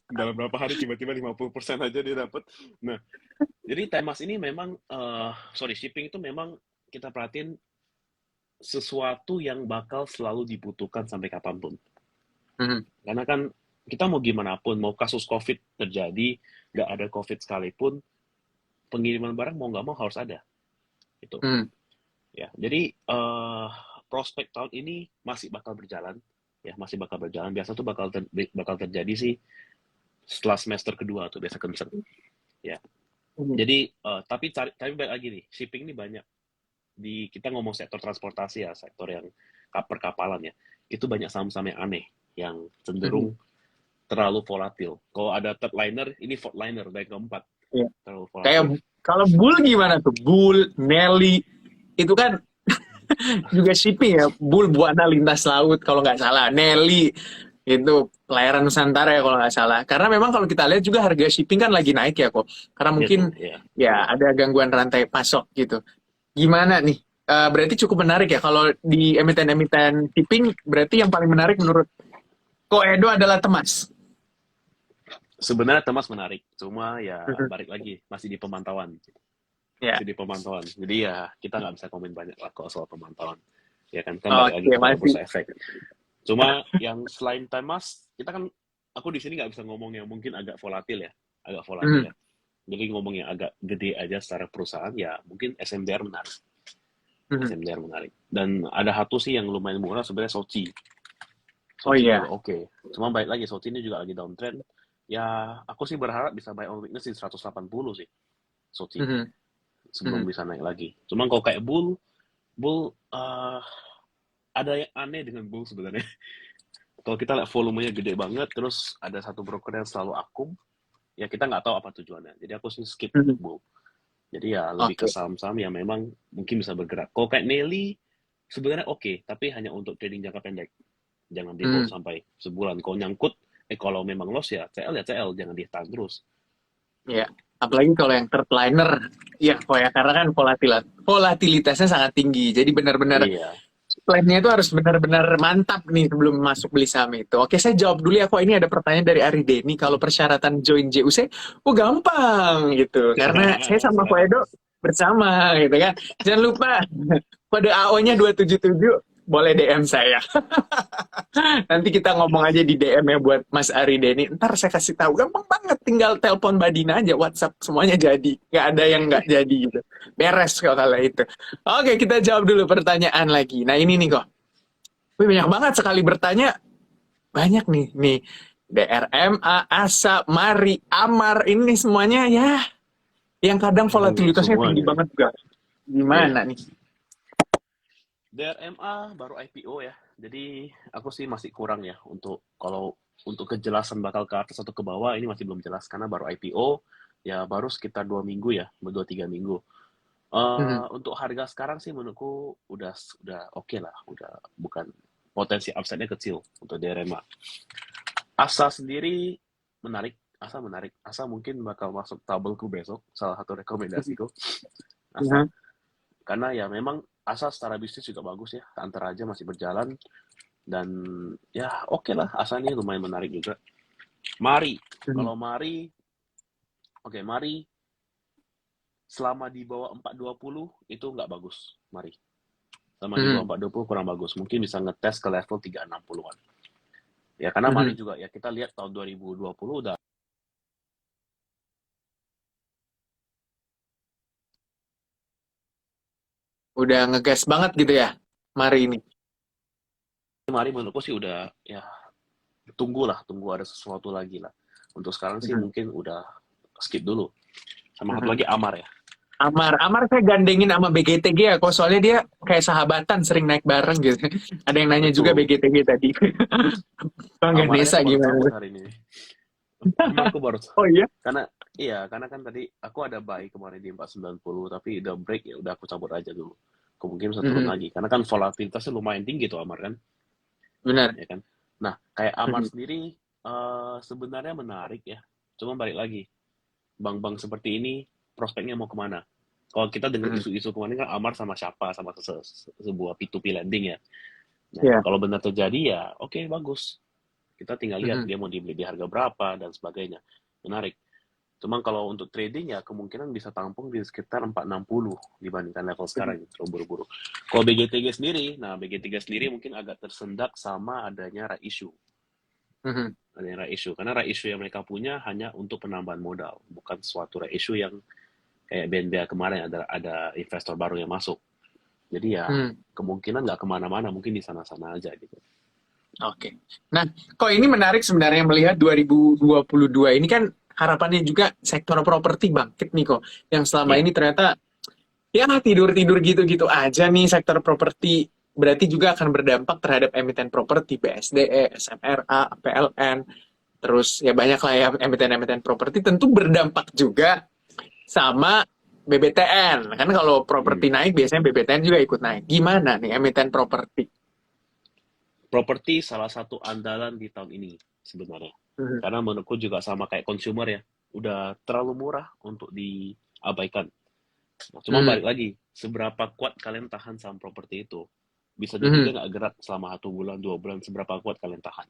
Dalam berapa hari tiba-tiba 50% aja dia dapat. Nah, jadi Temas ini memang shipping itu memang kita perhatiin sesuatu yang bakal selalu dibutuhkan sampai kapanpun. Mhm, Karena kan kita mau gimana pun, mau kasus COVID terjadi, nggak ada COVID sekalipun, pengiriman barang mau nggak mau harus ada. Itu. mhm, Ya, jadi prospek tahun ini masih bakal berjalan. Ya, masih bakal berjalan. Biasa tuh bakal terjadi sih setelah semester kedua tuh biasa kenceng. Ya. mhm, Jadi tapi balik lagi nih, shipping ini banyak di kita ngomong sektor transportasi ya, sektor yang perkapalan ya. Itu banyak saham-saham yang aneh yang mhm. cenderung terlalu volatil. Kalau ada third liner, ini fourth liner baik keempat Iya. terlalu Kayak volatil. kalau Bull gimana tuh? Bull, Nelly, itu kan juga shipping ya. Bull Buana Lintas Laut kalau nggak salah. Nelly itu pelayaran Nusantara ya kalau nggak salah. Karena memang kalau kita lihat juga harga shipping kan lagi naik ya kok. Karena Itu mungkin ya. ya ada gangguan rantai pasok gitu. Gimana nih? Berarti cukup menarik ya kalau di emiten-emiten shipping berarti yang paling menarik menurut Ko Edo adalah Temas. Sebenarnya Temas menarik, cuma ya Mhm. balik lagi masih di pemantauan. Ya. Masih di pemantauan. Jadi ya kita nggak bisa komen banyak lah kalau soal pemantauan. Ya kan balik lagi Oke, kepada masih. bursa efek. Cuma yang selain Temas, kita kan aku di sini nggak bisa ngomong yang mungkin agak volatil ya, agak volatil Mhm. ya. Jadi ngomong yang agak gede aja secara perusahaan ya mungkin SMDR menarik. Mhm. SMDR menarik. Dan ada satu sih yang lumayan murah sebenarnya Soci. Oh Soci juga iya. oke. Cuma baik lagi Soci ini juga lagi downtrend. Ya, aku sih berharap bisa buy on weakness di 180 sih, Soci, Mhm, sebelum mhm, bisa naik lagi. Cuman kalau kayak Bull ada yang aneh dengan Bull sebenarnya. Kalau kita lihat volumenya gede banget, terus ada satu broker yang selalu akum, ya kita nggak tahu apa tujuannya. Jadi aku sih skip untuk mhm. Bull. Jadi ya lebih ke Oke. saham-saham yang memang mungkin bisa bergerak. Kalau kayak Nelly, sebenarnya oke, tapi hanya untuk trading jangka pendek. Jangan di hold Mhm. sampai sebulan. Kalau nyangkut, kalau memang loss ya CL, jangan ditahan terus. Ya, apalagi kalau yang third liner, ya, kok ya karena kan volatilitasnya sangat tinggi. Jadi benar-benar Iya. plannya itu harus benar-benar mantap nih sebelum masuk beli saham itu. Oke, saya jawab dulu ya. Kok ini ada pertanyaan dari Ari Deni. Kalau persyaratan join JUC, oh gampang gitu. Karena saya sama Ko Edo Seratus. bersama gitu kan. Jangan lupa kode AO-nya 277 boleh DM saya. Nanti kita ngomong aja di DM ya buat Mas Ari Deni. Ntar saya kasih tahu. Gampang banget. Tinggal telepon Badina aja. WhatsApp semuanya jadi. Nggak ada yang nggak jadi gitu. Beres kalau itu. Oke, kita jawab dulu pertanyaan lagi. Nah ini nih kok. Wih, banyak banget sekali bertanya. Banyak nih. Nih. DRMA, ASA, Mari, Amar. Ini semuanya ya. Yang kadang Banyak volatilitasnya tinggi semuanya nih. banget juga. Iya. Gimana nih? DRMA baru IPO ya. Jadi aku sih masih kurang ya kalau untuk kejelasan bakal ke atas atau ke bawah ini masih belum jelas karena baru IPO ya baru sekitar 2 minggu ya, 2-3 minggu. Hmm. Untuk harga sekarang sih menurutku udah oke lah, udah bukan potensi upside-nya kecil untuk DRMA. Asa sendiri menarik, Asa menarik. Asa mungkin bakal masuk tabelku besok, salah satu rekomendasiku. Asa, Hmm. karena ya memang Asa secara bisnis juga bagus ya, antara aja masih berjalan dan ya oke lah, Asa ini lumayan menarik juga. Mari, Hmm. kalau Mari, oke Mari selama di bawah 420 itu nggak bagus, Mari. Selama di bawah Hmm. 420 kurang bagus, mungkin bisa ngetes ke level 360-an. Ya karena Mari Hmm. juga ya kita lihat tahun 2020 udah Udah ngegas banget gitu ya. Mari ini. Mari menurutku sih udah ya tunggu ada sesuatu lagi lah. Untuk sekarang sih Hmm. mungkin udah skip dulu. Sama satu Hmm. lagi Amar ya. Amar saya gandengin sama BGTG ya, kok soalnya dia kayak sahabatan sering naik bareng gitu. Ada yang nanya juga Betul. BGTG tadi. Bang Amar aja Ganesha aku baru gimana cabut tuh? hari ini. Amar aku baru Oh iya? karena karena kan tadi aku ada buy kemarin di 490 tapi udah break ya udah aku cabut aja dulu. Kemungkinan bisa turun Mhm. lagi karena kan volatilitasnya lumayan tinggi tuh Amar kan, Benar. ya kan. Nah, kayak Amar Mhm. sendiri sebenarnya menarik ya. Cuma balik lagi, bank-bank seperti ini prospeknya mau kemana? Kalau kita dengar Mhm. isu-isu kemarin kan Amar sama siapa sama sebuah P2P lending ya. Nah, Iya. kalau benar terjadi ya oke bagus. Kita tinggal lihat Mhm. dia mau dibeli di harga berapa dan sebagainya. Menarik. Cuman kalau untuk trading ya kemungkinan bisa tampung di sekitar 460 dibandingkan level Mhm. sekarang terlalu buru-buru. Kalau BG3 sendiri, nah BG3 sendiri mungkin agak tersendak sama adanya right issue. Mhm. Adanya right issue. Karena right issue yang mereka punya hanya untuk penambahan modal, bukan suatu right issue yang kayak BNBA kemarin ada investor baru yang masuk. Jadi ya Mhm. kemungkinan nggak kemana-mana, mungkin di sana-sana aja gitu. Oke. Nah, kok ini menarik sebenarnya melihat 2022 ini kan harapannya juga sektor properti bangkit nih kok. Yang selama Iya, ini ternyata ya tidur-tidur gitu-gitu aja nih sektor properti. Berarti juga akan berdampak terhadap emiten properti, BSDE, SMRA, PLN, terus ya banyak lah ya emiten-emiten properti tentu berdampak juga sama BBTN. Kan kalau hmm. properti naik biasanya BBTN juga ikut naik. Gimana nih emiten properti? Properti salah satu andalan di tahun ini sebenarnya. Mhm. Karena menurutku juga sama kayak consumer ya, udah terlalu murah untuk diabaikan. Nah, cuma Mhm. balik lagi, seberapa kuat kalian tahan saham properti itu? Bisa jadi dia Mhm. nggak gerak selama 1 bulan, 2 bulan, seberapa kuat kalian tahan.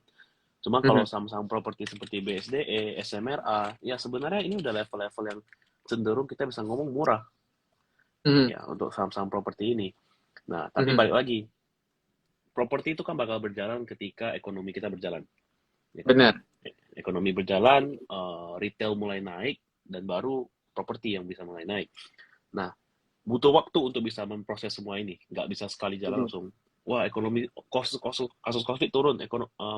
Cuma kalau Mhm. saham-saham properti seperti BSDE, SMRA, ya sebenarnya ini udah level-level yang cenderung kita bisa ngomong murah Mhm. ya untuk saham-saham properti ini. Nah, tapi Mhm. balik lagi, properti itu kan bakal berjalan ketika ekonomi kita berjalan, ya kan? Benar. Ekonomi berjalan, retail mulai naik, dan baru properti yang bisa mulai naik. Nah, butuh waktu untuk bisa memproses semua ini. Nggak bisa sekali jalan Mhm. langsung. Wah, kasus COVID turun,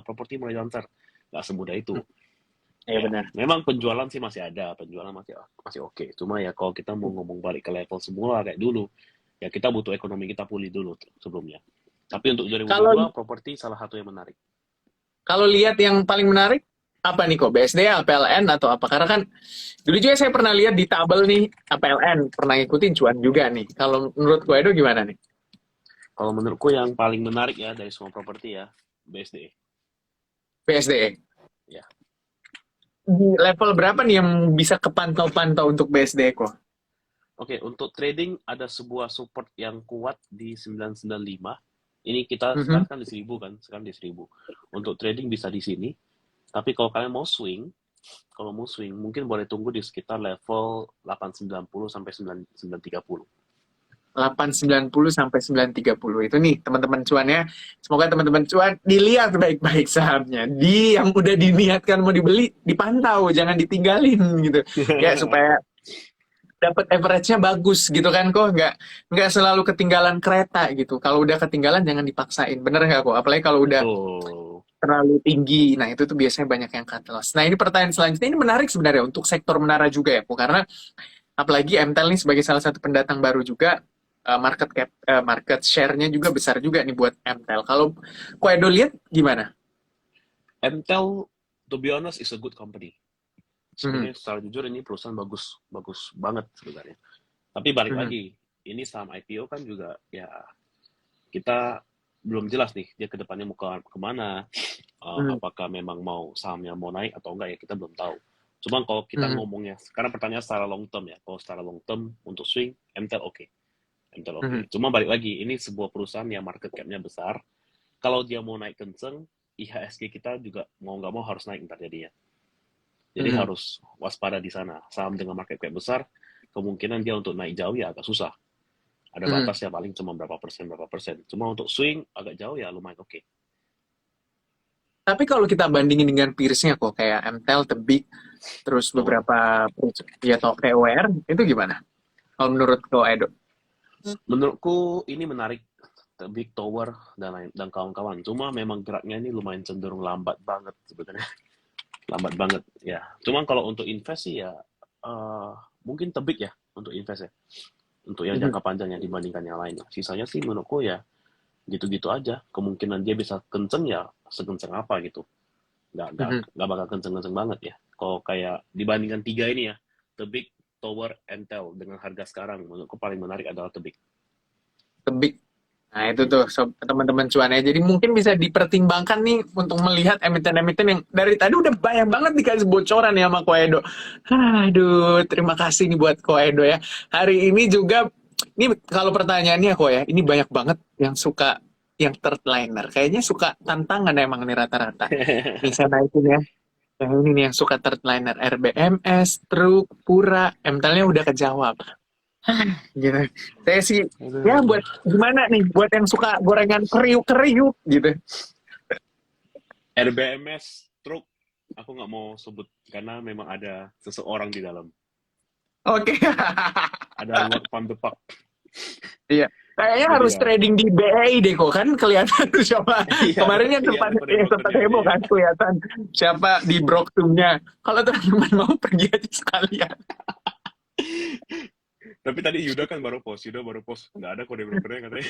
properti mulai lancar. Nggak semudah itu. Iya Ya, benar. memang penjualan sih masih ada, penjualan masih masih oke. Cuma ya kalau kita mau ngomong balik ke level semula kayak dulu, ya kita butuh ekonomi kita pulih dulu sebelumnya. Tapi untuk Kalau 2022 properti salah satu yang menarik. kalau lihat yang paling menarik apa nih kok? BSD, APLN atau apa? Karena kan dulu juga saya pernah lihat di tabel nih APLN pernah ngikutin cuan juga nih. Kalau menurut Ko Edo gimana nih? Kalau menurutku yang paling menarik ya dari semua properti ya BSD. BSD. Ya. Di level berapa nih yang bisa kepantau-pantau untuk BSD kok? Oke, untuk trading ada sebuah support yang kuat di 995. Ini kita Mhm. sekarang kan di 1000 kan, sekarang di 1000. Untuk trading bisa di sini. Tapi kalau kalian mau swing, kalau mau swing mungkin boleh tunggu di sekitar level 890 sampai 930. 890 sampai 930 itu nih teman-teman cuannya. Semoga teman-teman cuan dilihat baik-baik sahamnya. Di yang udah diniatkan mau dibeli dipantau, jangan ditinggalin gitu. Ya supaya dapat average-nya bagus gitu kan kok, nggak selalu ketinggalan kereta gitu. Kalau udah ketinggalan jangan dipaksain. Bener nggak kok? Apalagi kalau udah Betul. terlalu tinggi. Nah, itu tuh biasanya banyak yang cut loss. Nah, ini pertanyaan selanjutnya ini menarik sebenarnya untuk sektor menara juga ya, kok. Karena apalagi MTEL nih sebagai salah satu pendatang baru juga market share-nya juga besar juga nih buat MTEL. Kalau Ko Edo lihat gimana? Intel, to be honest, is a good company. Mhm, Sebenarnya secara jujur ini perusahaan bagus, bagus banget sebenarnya. Tapi balik mhm, lagi, ini saham IPO kan juga ya kita belum jelas nih dia kedepannya mau kemana, mhm, apakah memang mau sahamnya mau naik atau enggak ya kita belum tahu. Cuma kalau kita mhm, ngomongnya, sekarang pertanyaan secara long term ya, kalau secara long term untuk swing, MTEL oke. MTEL oke. mhm, Cuma balik lagi, ini sebuah perusahaan yang market cap-nya besar. Kalau dia mau naik kenceng, IHSG kita juga mau nggak mau harus naik ntar jadinya. Jadi mhm, harus waspada di sana. Saham dengan market cap besar, kemungkinan dia untuk naik jauh ya agak susah. Ada mhm. batas ya paling cuma berapa persen. Cuma untuk swing agak jauh ya lumayan oke. Tapi kalau kita bandingin dengan peers-nya kok kayak MTEL, Tebik, terus Tower. beberapa ya TOWR itu gimana? Kalau menurut Ko Edo? Menurutku ini menarik, Big Tower dan lain dan kawan-kawan. Cuma memang geraknya ini lumayan cenderung lambat banget sebenarnya. Lambat banget ya. Cuma kalau untuk invest sih ya mungkin Tebik ya untuk invest ya. Untuk yang Mhm, jangka panjangnya dibandingkan yang lain. Sisanya sih menurutku ya gitu-gitu aja. Kemungkinan dia bisa kenceng ya sekenceng apa gitu. mhm. Nggak bakal kenceng-kenceng banget ya. Kalau kayak dibandingkan tiga ini ya, Tebik, Tower, Entel dengan harga sekarang menurutku paling menarik adalah Tebik. Tebik. Nah, itu tuh teman-teman cuannya. Jadi mungkin bisa dipertimbangkan nih untuk melihat emiten-emiten yang dari tadi udah banyak banget dikasih bocoran ya sama Koedo. Aduh, terima kasih nih buat Koedo ya. Hari ini juga, ini kalau pertanyaannya kok ya, ini banyak banget yang suka yang third liner. Kayaknya suka tantangan emang nih rata-rata. Nih saya naikin ya. Yang ini nih yang suka third liner. RBMS, Truk, Pura, MTEL-nya udah kejawab. Gitu. Saya sih ya Aduh. buat gimana nih buat yang suka gorengan kriuk-kriuk gitu. RBMS, truk, aku nggak mau sebut karena memang ada seseorang di dalam. Oke. Ada Lord Van de Pak. Iya. Kayaknya Jadi harus ya, trading di BI deh kok kan kelihatan tuh siapa iya ada, kemarin kan iya sempat ada sempat kode-kodenya heboh dia. kan kelihatan siapa di Broksumnya. Kalau teman-teman mau pergi aja sekalian. Tapi tadi Yuda baru post, nggak ada kode brokernya katanya.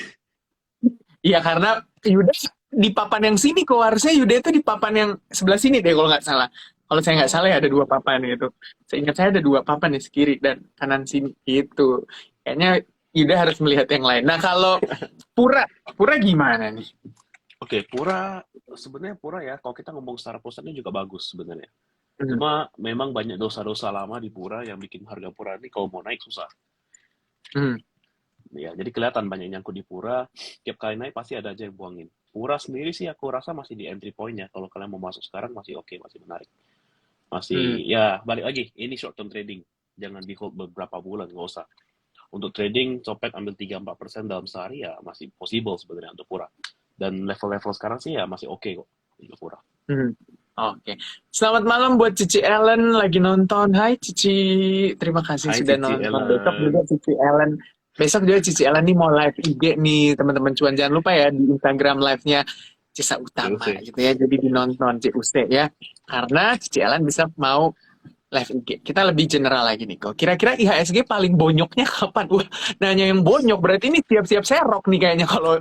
Iya karena Yuda di papan yang sini kok harusnya Yuda itu di papan yang sebelah sini deh kalau nggak salah. Kalau saya nggak salah ya ada dua Oh, papan itu. Seingat saya ada dua papan di kiri dan kanan sini itu. Kayaknya Yuda harus melihat yang lain. Nah kalau Pura, Pura gimana nih? oke, Pura sebenarnya Pura ya, kalau kita ngomong secara pusatnya juga bagus sebenarnya. Hmm, Cuma memang banyak dosa-dosa lama di Pura yang bikin harga Pura ini kalau mau naik susah. hmm, Ya, jadi kelihatan banyak yang nyangkut di Pura. Tiap kali naik pasti ada aja yang buangin. Pura sendiri sih aku rasa masih di entry point-nya. Kalau kalian mau masuk sekarang masih oke, masih menarik. hmm, Masih, ya balik lagi, ini short term trading. Jangan di hold beberapa bulan, nggak usah. Untuk trading, copet ambil 3-4% dalam sehari ya masih possible sebenarnya untuk Pura. Dan level-level sekarang sih ya masih oke kok untuk Pura. hmm. Oke. Selamat malam buat Cici Ellen lagi nonton. Hai Cici, terima kasih Hai sudah Cici nonton. Besok juga Ellen. Cici Ellen. Besok juga Cici Ellen nih mau live IG nih teman-teman cuan. Jangan lupa ya di Instagram live-nya Cisa Utama COC. gitu ya. Jadi dinonton CUC ya. Karena Cici Ellen bisa mau live IG. Kita lebih general lagi nih kok. Kira-kira IHSG paling bonyoknya kapan? Wah, nanya yang bonyok berarti ini siap-siap serok nih kayaknya kalau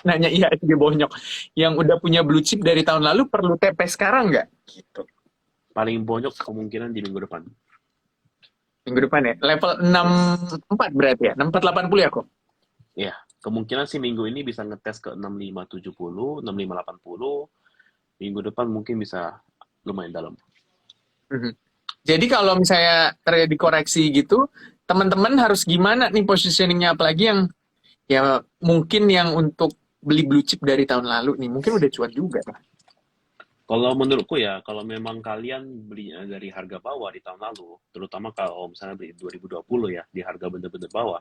nanya IHSG bonyok. Yang udah punya blue chip dari tahun lalu perlu TP sekarang nggak? Gitu. Paling bonyok kemungkinan di minggu depan. Minggu depan ya. Level 64 berarti ya. 6480 ya kok. Ya, kemungkinan sih minggu ini bisa ngetes ke 6570, 6580. Minggu depan mungkin bisa lumayan dalam. Mhm. Jadi kalau misalnya terjadi koreksi gitu, teman-teman harus gimana nih positioningnya? Apalagi yang ya mungkin yang untuk beli blue chip dari tahun lalu nih, mungkin udah cuan juga. Kalau menurutku ya, kalau memang kalian belinya dari harga bawah di tahun lalu, terutama kalau misalnya beli 2020 ya, di harga bener-bener bawah,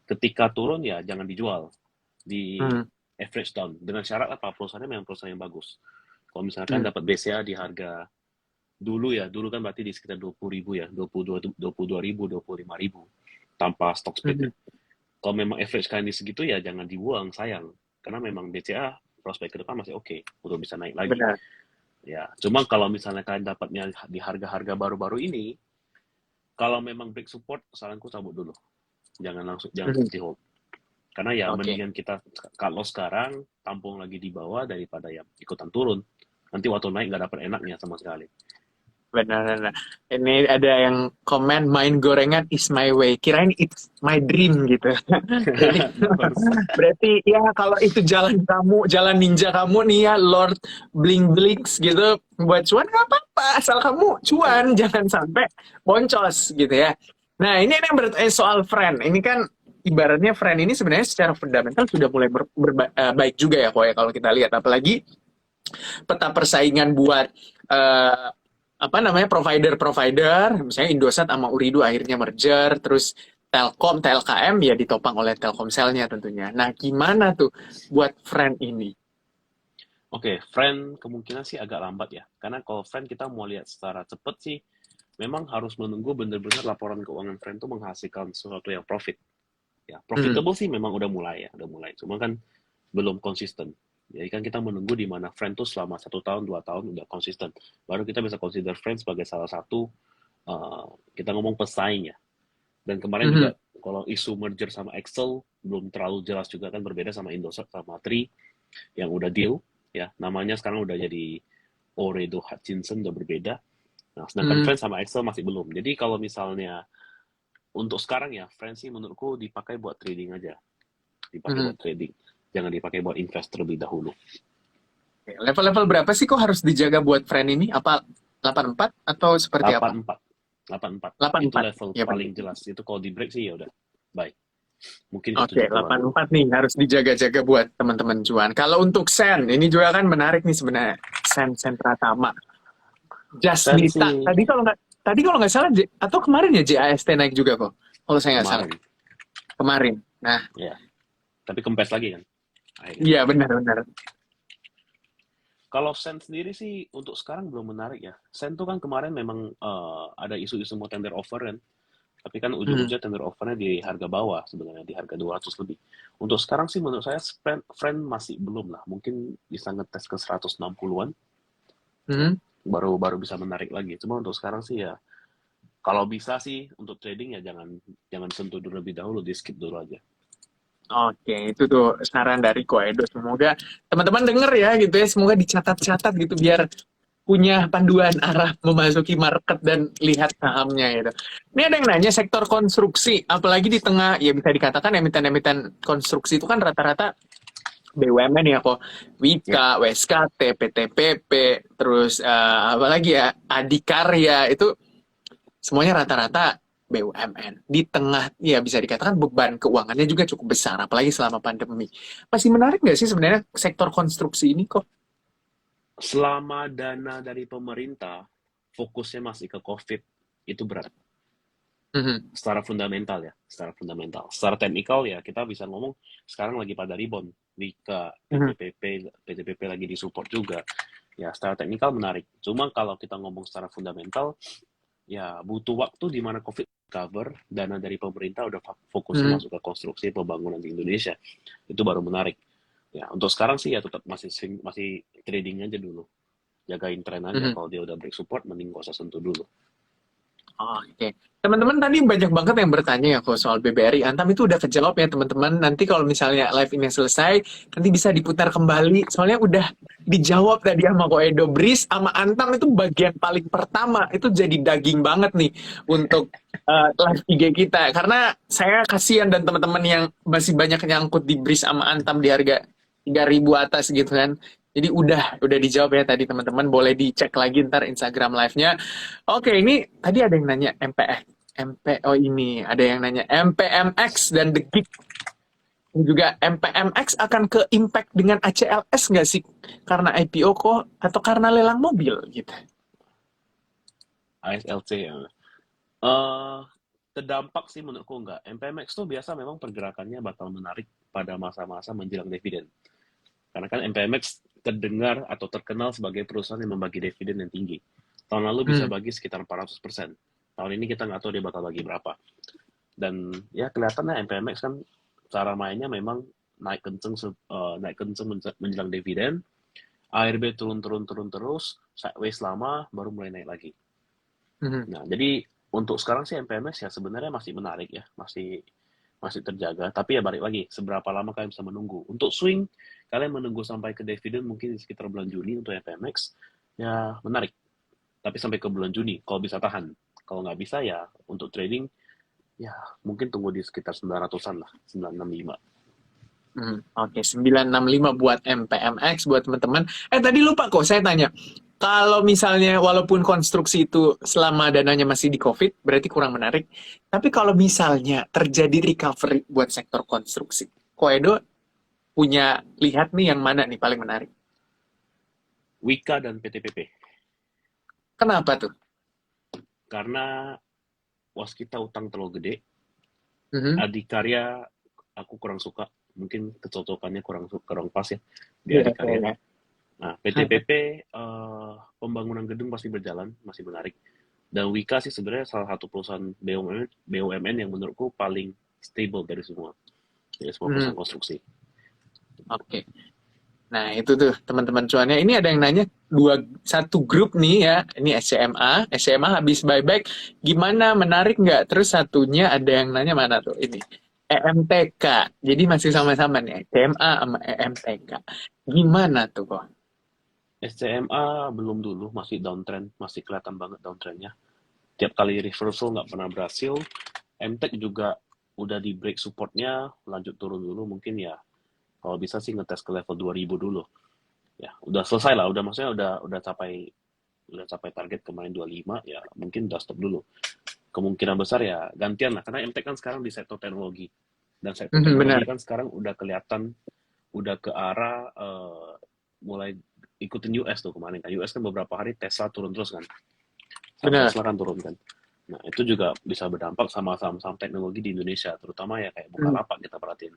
ketika turun ya jangan dijual di Hmm. average down. Dengan syarat apa? Perusahaannya memang perusahaan yang bagus. Kalau misalkan Hmm. dapat BCA di harga dulu ya, dulu kan berarti di sekitar 20.000 ya, 22.000, 25.000 tanpa stock split ya. Mhm. Kalau memang average kalian di segitu ya jangan dibuang, sayang. Karena memang BCA prospek ke depan masih oke untuk bisa naik lagi. Benar. Ya, cuma kalau misalnya kalian dapatnya di harga-harga baru-baru ini, kalau memang break support, saranku cabut dulu. Jangan Mhm. terus di hold. Karena ya Oke. mendingan kita kalau sekarang tampung lagi di bawah daripada ya ikutan turun. Nanti waktu naik nggak dapat enaknya sama sekali. Benar, benar. Ini ada yang komen main gorengan is my way. Kirain it's my dream gitu. Jadi Barusan. berarti ya kalau itu jalan kamu, jalan ninja kamu nih ya Lord Bling Blinks gitu buat cuan nggak apa-apa asal kamu cuan jangan sampai boncos gitu ya. Nah ini yang soal friend. Ini kan ibaratnya friend ini sebenarnya secara fundamental sudah mulai baik juga ya kok ya kalau kita lihat. Apalagi peta persaingan buat eh, apa namanya provider-provider, misalnya Indosat sama Uridu akhirnya merger, terus Telkom, TLKM ya ditopang oleh Telkomselnya tentunya. Nah, gimana tuh buat friend ini? Oke, friend kemungkinan sih agak lambat ya. Karena kalau friend kita mau lihat secara cepat sih, memang harus menunggu benar-benar laporan keuangan friend itu menghasilkan sesuatu yang profit. Ya, Hmm. profitable sih memang udah mulai ya, udah mulai. Cuma kan belum konsisten. Jadi kan kita menunggu di mana friend tuh selama 1 tahun, 2 tahun udah konsisten. Baru kita bisa consider friend sebagai salah satu kita ngomong pesaing ya. Dan kemarin Mhm. juga kalau isu merger sama Excel belum terlalu jelas juga kan berbeda sama Indosat sama Tri yang udah deal ya. Namanya sekarang udah jadi Oredo Hutchinson udah berbeda. Nah, sedangkan Mhm. Friends sama Excel masih belum. Jadi kalau misalnya untuk sekarang ya, Friends sih menurutku dipakai buat trading aja. Dipakai Mhm. buat trading. Jangan dipakai buat invest terlebih dahulu. Level-level berapa sih kok harus dijaga buat friend ini? Apa 84 atau seperti apa? 84. 84. Itu 84. level Ya benar. paling jelas. Itu kalau di break sih ya udah. Baik. Mungkin ke Oke, 70-an. 84 nih harus dijaga-jaga buat teman-teman cuan. Kalau untuk Sen, ini juga kan menarik nih sebenarnya. Sen Pratama. Sen Jasmita. sih Tadi kalau nggak salah atau kemarin ya JAST naik juga kok. Kalau saya nggak salah. kemarin. Kemarin. Nah, Ya. Tapi kempes lagi kan akhirnya. iya benar-benar. Kalau Sen sendiri sih untuk sekarang belum menarik ya. Sen tuh kan kemarin memang ada isu-isu mau tender offer kan. Tapi kan Hmm. ujung-ujungnya tender offernya di harga bawah sebenarnya, di harga 200 lebih. Untuk sekarang sih menurut saya friend masih belum lah. Mungkin bisa ngetes ke 160-an ya. Hmm. Baru baru bisa menarik lagi. Cuma untuk sekarang sih ya kalau bisa sih untuk trading ya jangan jangan sentuh dulu lebih dahulu, di skip dulu aja. Oke, itu tuh saran dari Koedo. Semoga teman-teman denger ya gitu ya. Semoga dicatat-catat gitu biar punya panduan arah memasuki market dan lihat sahamnya gitu. Ini ada yang nanya sektor konstruksi, apalagi di tengah ya bisa dikatakan emiten-emiten konstruksi itu kan rata-rata BUMN ya kok. Ya, Wika, WSKT, PTPP, terus apa lagi ya, Adikarya itu semuanya rata-rata BUMN. Di tengah ya bisa dikatakan beban keuangannya juga cukup besar, apalagi selama pandemi. Masih menarik nggak sih sebenarnya sektor konstruksi ini kok? selama dana dari pemerintah fokusnya masih ke COVID itu berat. Mhm. Secara fundamental ya, secara fundamental. Secara teknikal ya kita bisa ngomong sekarang lagi pada rebound. Wika, Mhm. PTPP lagi disupport juga. Ya, secara teknikal menarik. Cuma kalau kita ngomong secara fundamental, ya butuh waktu di mana COVID cover, dana dari pemerintah udah fokusnya Mhm. masuk ke konstruksi pembangunan di Indonesia. Itu baru menarik. Ya, untuk sekarang sih ya tetap masih trading aja dulu. Jagain tren aja. Mhm. Kalau dia udah break support, mending gak usah sentuh dulu. Oh, oke. Teman-teman tadi banyak banget yang bertanya ya kok soal BBRI. Antam itu udah kejawab ya teman-teman. Nanti kalau misalnya live ini selesai, nanti bisa diputar kembali. Soalnya udah dijawab tadi sama Ko Edo. Bris sama Antam itu bagian paling pertama. Itu jadi daging banget nih untuk live IG kita. Karena saya kasihan dan teman-teman yang masih banyak nyangkut di Bris sama Antam di harga 3.000 atas gitu kan. Jadi udah dijawab ya tadi teman-teman. Boleh dicek lagi ntar Instagram live-nya. Oke, ini tadi ada yang nanya MPX, MPO ini, ada yang nanya MPMX dan The Geek. Dan juga MPMX akan ke impact dengan ACLS nggak sih? Karena IPO kok atau karena lelang mobil gitu? ASLC ya. Eh, Terdampak sih menurutku enggak. MPMX tuh biasa memang pergerakannya bakal menarik pada masa-masa menjelang dividen. Karena kan MPMX terdengar atau terkenal sebagai perusahaan yang membagi dividen yang tinggi. Tahun lalu bisa Hmm. bagi sekitar 400%. Tahun ini kita nggak tahu dia bakal bagi berapa. Dan ya kelihatannya MPMX kan cara mainnya memang naik kenceng menjelang dividen, ARB turun terus, sideways lama, baru mulai naik lagi. Hmm. Nah, jadi untuk sekarang sih MPMX ya sebenarnya masih menarik ya, masih masih terjaga. Tapi ya balik lagi, seberapa lama kalian bisa menunggu? Untuk swing, kalian menunggu sampai ke dividen mungkin di sekitar bulan Juni untuk FMX, ya menarik. Tapi sampai ke bulan Juni, kalau bisa tahan. Kalau nggak bisa ya untuk trading, ya mungkin tunggu di sekitar 900-an lah, 965. Oke, 965 buat MPMX buat teman-teman. Tadi lupa kok saya tanya. Kalau misalnya walaupun konstruksi itu selama dananya masih di COVID, berarti kurang menarik. Tapi kalau misalnya terjadi recovery buat sektor konstruksi, Koedo punya lihat nih yang mana nih paling menarik? Wika dan PTPP. Kenapa tuh? Karena waskita utang terlalu gede, Mhm. Adikarya aku kurang suka. Mungkin kecocokannya kurang pas ya di Iya, iya, Adikarya. iya. Nah, PTPP pembangunan gedung masih berjalan, masih menarik. Dan Wika sih sebenarnya salah satu perusahaan BUMN yang menurutku paling stable dari semua Mhm. perusahaan konstruksi. Oke. Nah, itu tuh teman-teman cuannya. Ini ada yang nanya satu grup nih ya. Ini SMA habis buyback gimana menarik nggak? Terus satunya ada yang nanya mana tuh ini? EMTK. Jadi masih sama-sama nih, SMA sama EMTK. Gimana tuh kok? SCMA belum dulu, masih downtrend, masih kelihatan banget downtrendnya. Tiap kali reversal nggak pernah berhasil. MTech juga udah di break supportnya, lanjut turun dulu mungkin ya. Kalau bisa sih ngetes ke level 2000 dulu. Ya, udah selesai lah, udah maksudnya udah capai target kemarin 25, ya mungkin udah stop dulu. Kemungkinan besar ya gantian lah, karena MTech kan sekarang di sektor teknologi. Dan sektor teknologi Benar, kan sekarang udah kelihatan, udah ke arah mulai ikutin US tuh kemarin kan. US kan beberapa hari Tesla turun terus kan. Saham benar. Tesla kan turun kan. Nah, itu juga bisa berdampak sama saham-saham teknologi di Indonesia, terutama ya kayak Hmm. Bukalapak kita perhatiin.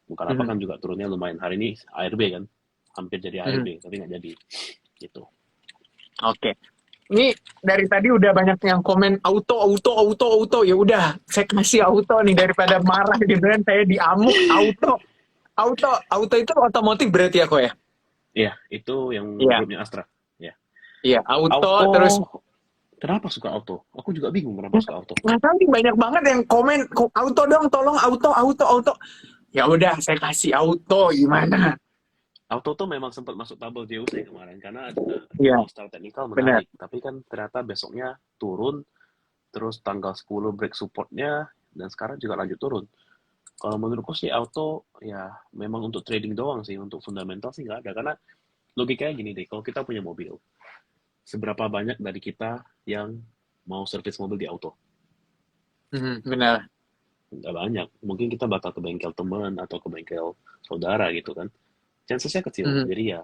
Bukalapak Mhm. kan juga turunnya lumayan. Hari ini ARB kan, hampir jadi Mhm. ARB, tapi nggak jadi. Gitu. Oke. Ini dari tadi udah banyak yang komen auto. Ya udah, saya kasih auto nih daripada marah gitu kan. Saya diamuk auto. Auto itu otomotif berarti ya kok ya? Iya, itu yang Iya, grupnya Astra. Ya. iya auto Auto, terus kenapa suka auto? Aku juga bingung kenapa suka auto. nggak tahu nih banyak banget yang komen auto dong, tolong auto. Ya udah, saya kasih auto gimana? Auto tuh memang sempat masuk tabel JOC kemarin karena Iya, kalau secara teknikal benar. menarik, tapi kan ternyata besoknya turun, terus tanggal 10 break supportnya, dan sekarang juga lanjut turun. Kalau menurutku sih auto ya memang untuk trading doang sih, untuk fundamental sih nggak ada. Karena logikanya gini deh, kalau kita punya mobil, seberapa banyak dari kita yang mau servis mobil di auto? Mhm, benar. Nggak banyak. Mungkin kita bakal ke bengkel teman atau ke bengkel saudara gitu kan. Chances-nya kecil. Mhm, Jadi ya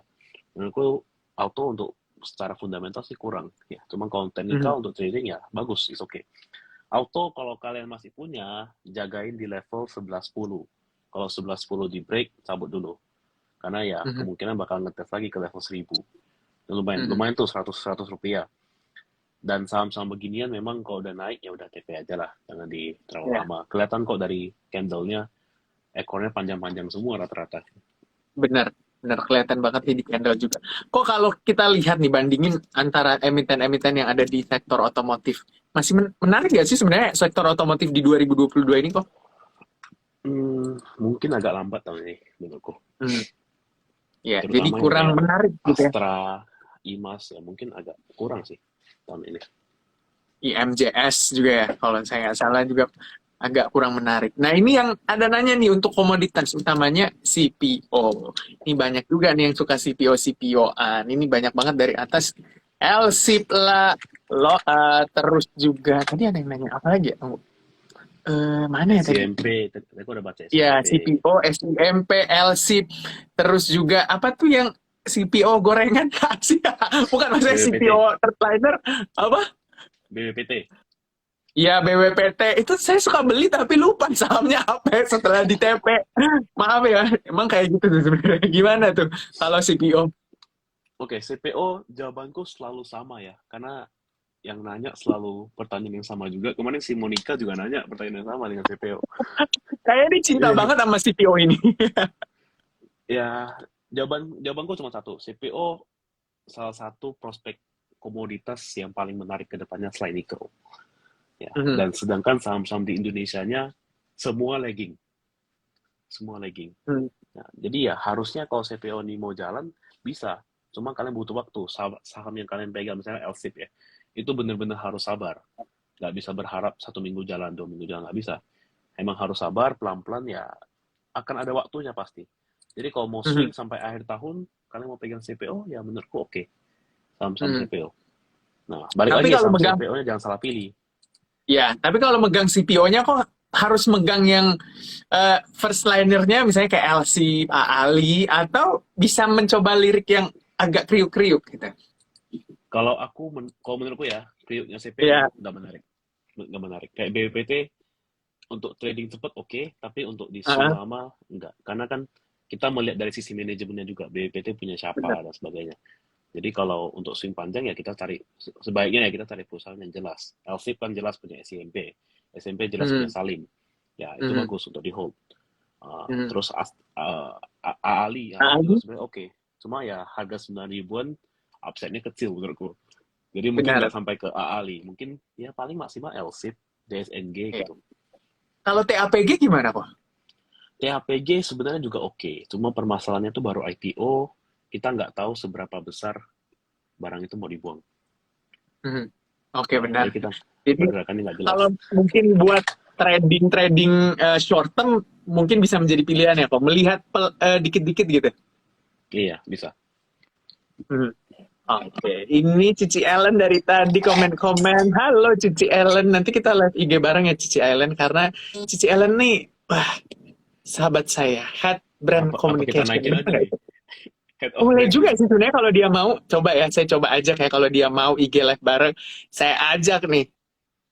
menurutku auto untuk secara fundamental sih kurang. Ya, cuma kalau teknikal mhm, untuk trading ya bagus, is okay. Auto kalau kalian masih punya, jagain di level 11.10. Kalau 11.10 di break, cabut dulu. Karena ya mhm, kemungkinan bakal ngetes lagi ke level 1000. Lumayan, mhm. lumayan tuh 100 rupiah. Dan saham-saham beginian memang kalau udah naik ya udah TP aja lah, jangan di terlalu Ya. lama. Kelihatan kok dari candlenya ekornya panjang-panjang semua rata-rata. benar, benar kelihatan banget nih di Kendall juga. Kok kalau kita lihat nih bandingin antara emiten-emiten yang ada di sektor otomotif, masih menarik gak sih sebenarnya sektor otomotif di 2022 ini kok? Mungkin agak lambat tahun ini menurutku. Hmm, ya, jadi Terutama yang kurang kayak menarik gitu ya. Astra, IMAS ya mungkin agak kurang sih tahun ini. IMJS juga ya, kalau saya nggak salah juga agak kurang menarik. Nah ini yang ada nanya nih untuk komoditas, utamanya CPO. Ini banyak juga nih yang suka CPO, CPO-an. Ini banyak banget dari atas. LSIP lah, terus juga, tadi ada yang nanya apa lagi ya? Tunggu. Mana ya tadi? SIMP, tadi aku udah baca Ya, SIMP. CPO, SIMP, LSIP, terus juga apa tuh yang CPO gorengan? Bukan maksudnya BWPT, CPO third apa? BWPT. Ya BWPT itu saya suka beli tapi lupa sahamnya apa ya setelah di TP. Maaf ya, emang kayak gitu tuh sebenarnya. Gimana tuh kalau CPO? Oke, CPO jawabanku selalu sama ya, karena yang nanya selalu pertanyaan yang sama juga. Kemarin si Monica juga nanya pertanyaan yang sama dengan CPO. Kayaknya dia cinta Iya, banget sama CPO ini. ya, jawabanku cuma satu. CPO salah satu prospek komoditas yang paling menarik ke depannya selain nikel. Ya, Mhm, dan sedangkan saham-saham di Indonesianya semua lagging, semua lagging. mhm, Nah, jadi ya harusnya kalau CPO ini mau jalan bisa. Cuma kalian butuh waktu. Saham yang kalian pegang misalnya LSIP ya, itu benar-benar harus sabar. Nggak bisa berharap 1 minggu jalan, 2 minggu jalan, nggak bisa. Emang harus sabar, pelan-pelan ya akan ada waktunya pasti. Jadi kalau mau mhm, swing sampai akhir tahun, kalian mau pegang CPO, ya menurutku oke. Saham-saham mhm. CPO. Nah, balik Tapi lagi ya, kalau saham megang, CPO-nya jangan salah pilih. ya, tapi kalau megang CPO-nya kok harus megang yang first linernya misalnya kayak LC, Pak Ali, atau bisa mencoba lirik yang agak kriuk-kriuk gitu. Kalau menurutku ya, kriuknya Ya, CPO nggak menarik. Nggak menarik. Kayak BPT, untuk trading cepat oke, tapi untuk di swing uh, lama enggak. Karena kan kita melihat dari sisi manajemennya juga, BPT punya benar. siapa dan sebagainya. Jadi kalau untuk swing panjang ya kita cari, sebaiknya ya kita cari perusahaan yang jelas. LSIP kan jelas punya SIMP, SMP jelas punya Mhm, Salim. Ya itu mhm, bagus untuk di hold. mhm. Terus Ali Pak juga Ali, sebenarnya oke. Cuma ya harga 9 ribuan upside-nya kecil menurutku. Jadi mungkin benar. nggak sampai ke Ali, mungkin ya paling maksimal LSIP, DSNG Iya. gitu. Kalau TAPG gimana kok? THPG sebenarnya juga oke, cuma permasalahannya tuh baru IPO, kita nggak tahu seberapa besar barang itu mau dibuang. Mhm. Oke, Ya, benar. jadi kita Jadi pergerakannya nggak jelas. kalau mungkin buat trading short term mungkin bisa menjadi pilihan ya kok. Melihat dikit-dikit gitu. Iya, bisa. Mhm. Oke, ini Cici Ellen dari tadi komen-komen. Halo Cici Ellen, nanti kita live IG bareng ya Cici Ellen karena Cici Ellen nih, wah, sahabat saya, head brand Apa kita communication. naikin Benar aja nggak nih? itu? Head of Boleh juga branding. sih sebenarnya kalau dia mau. Coba ya, saya coba aja kayak kalau dia mau IG live bareng, saya ajak nih.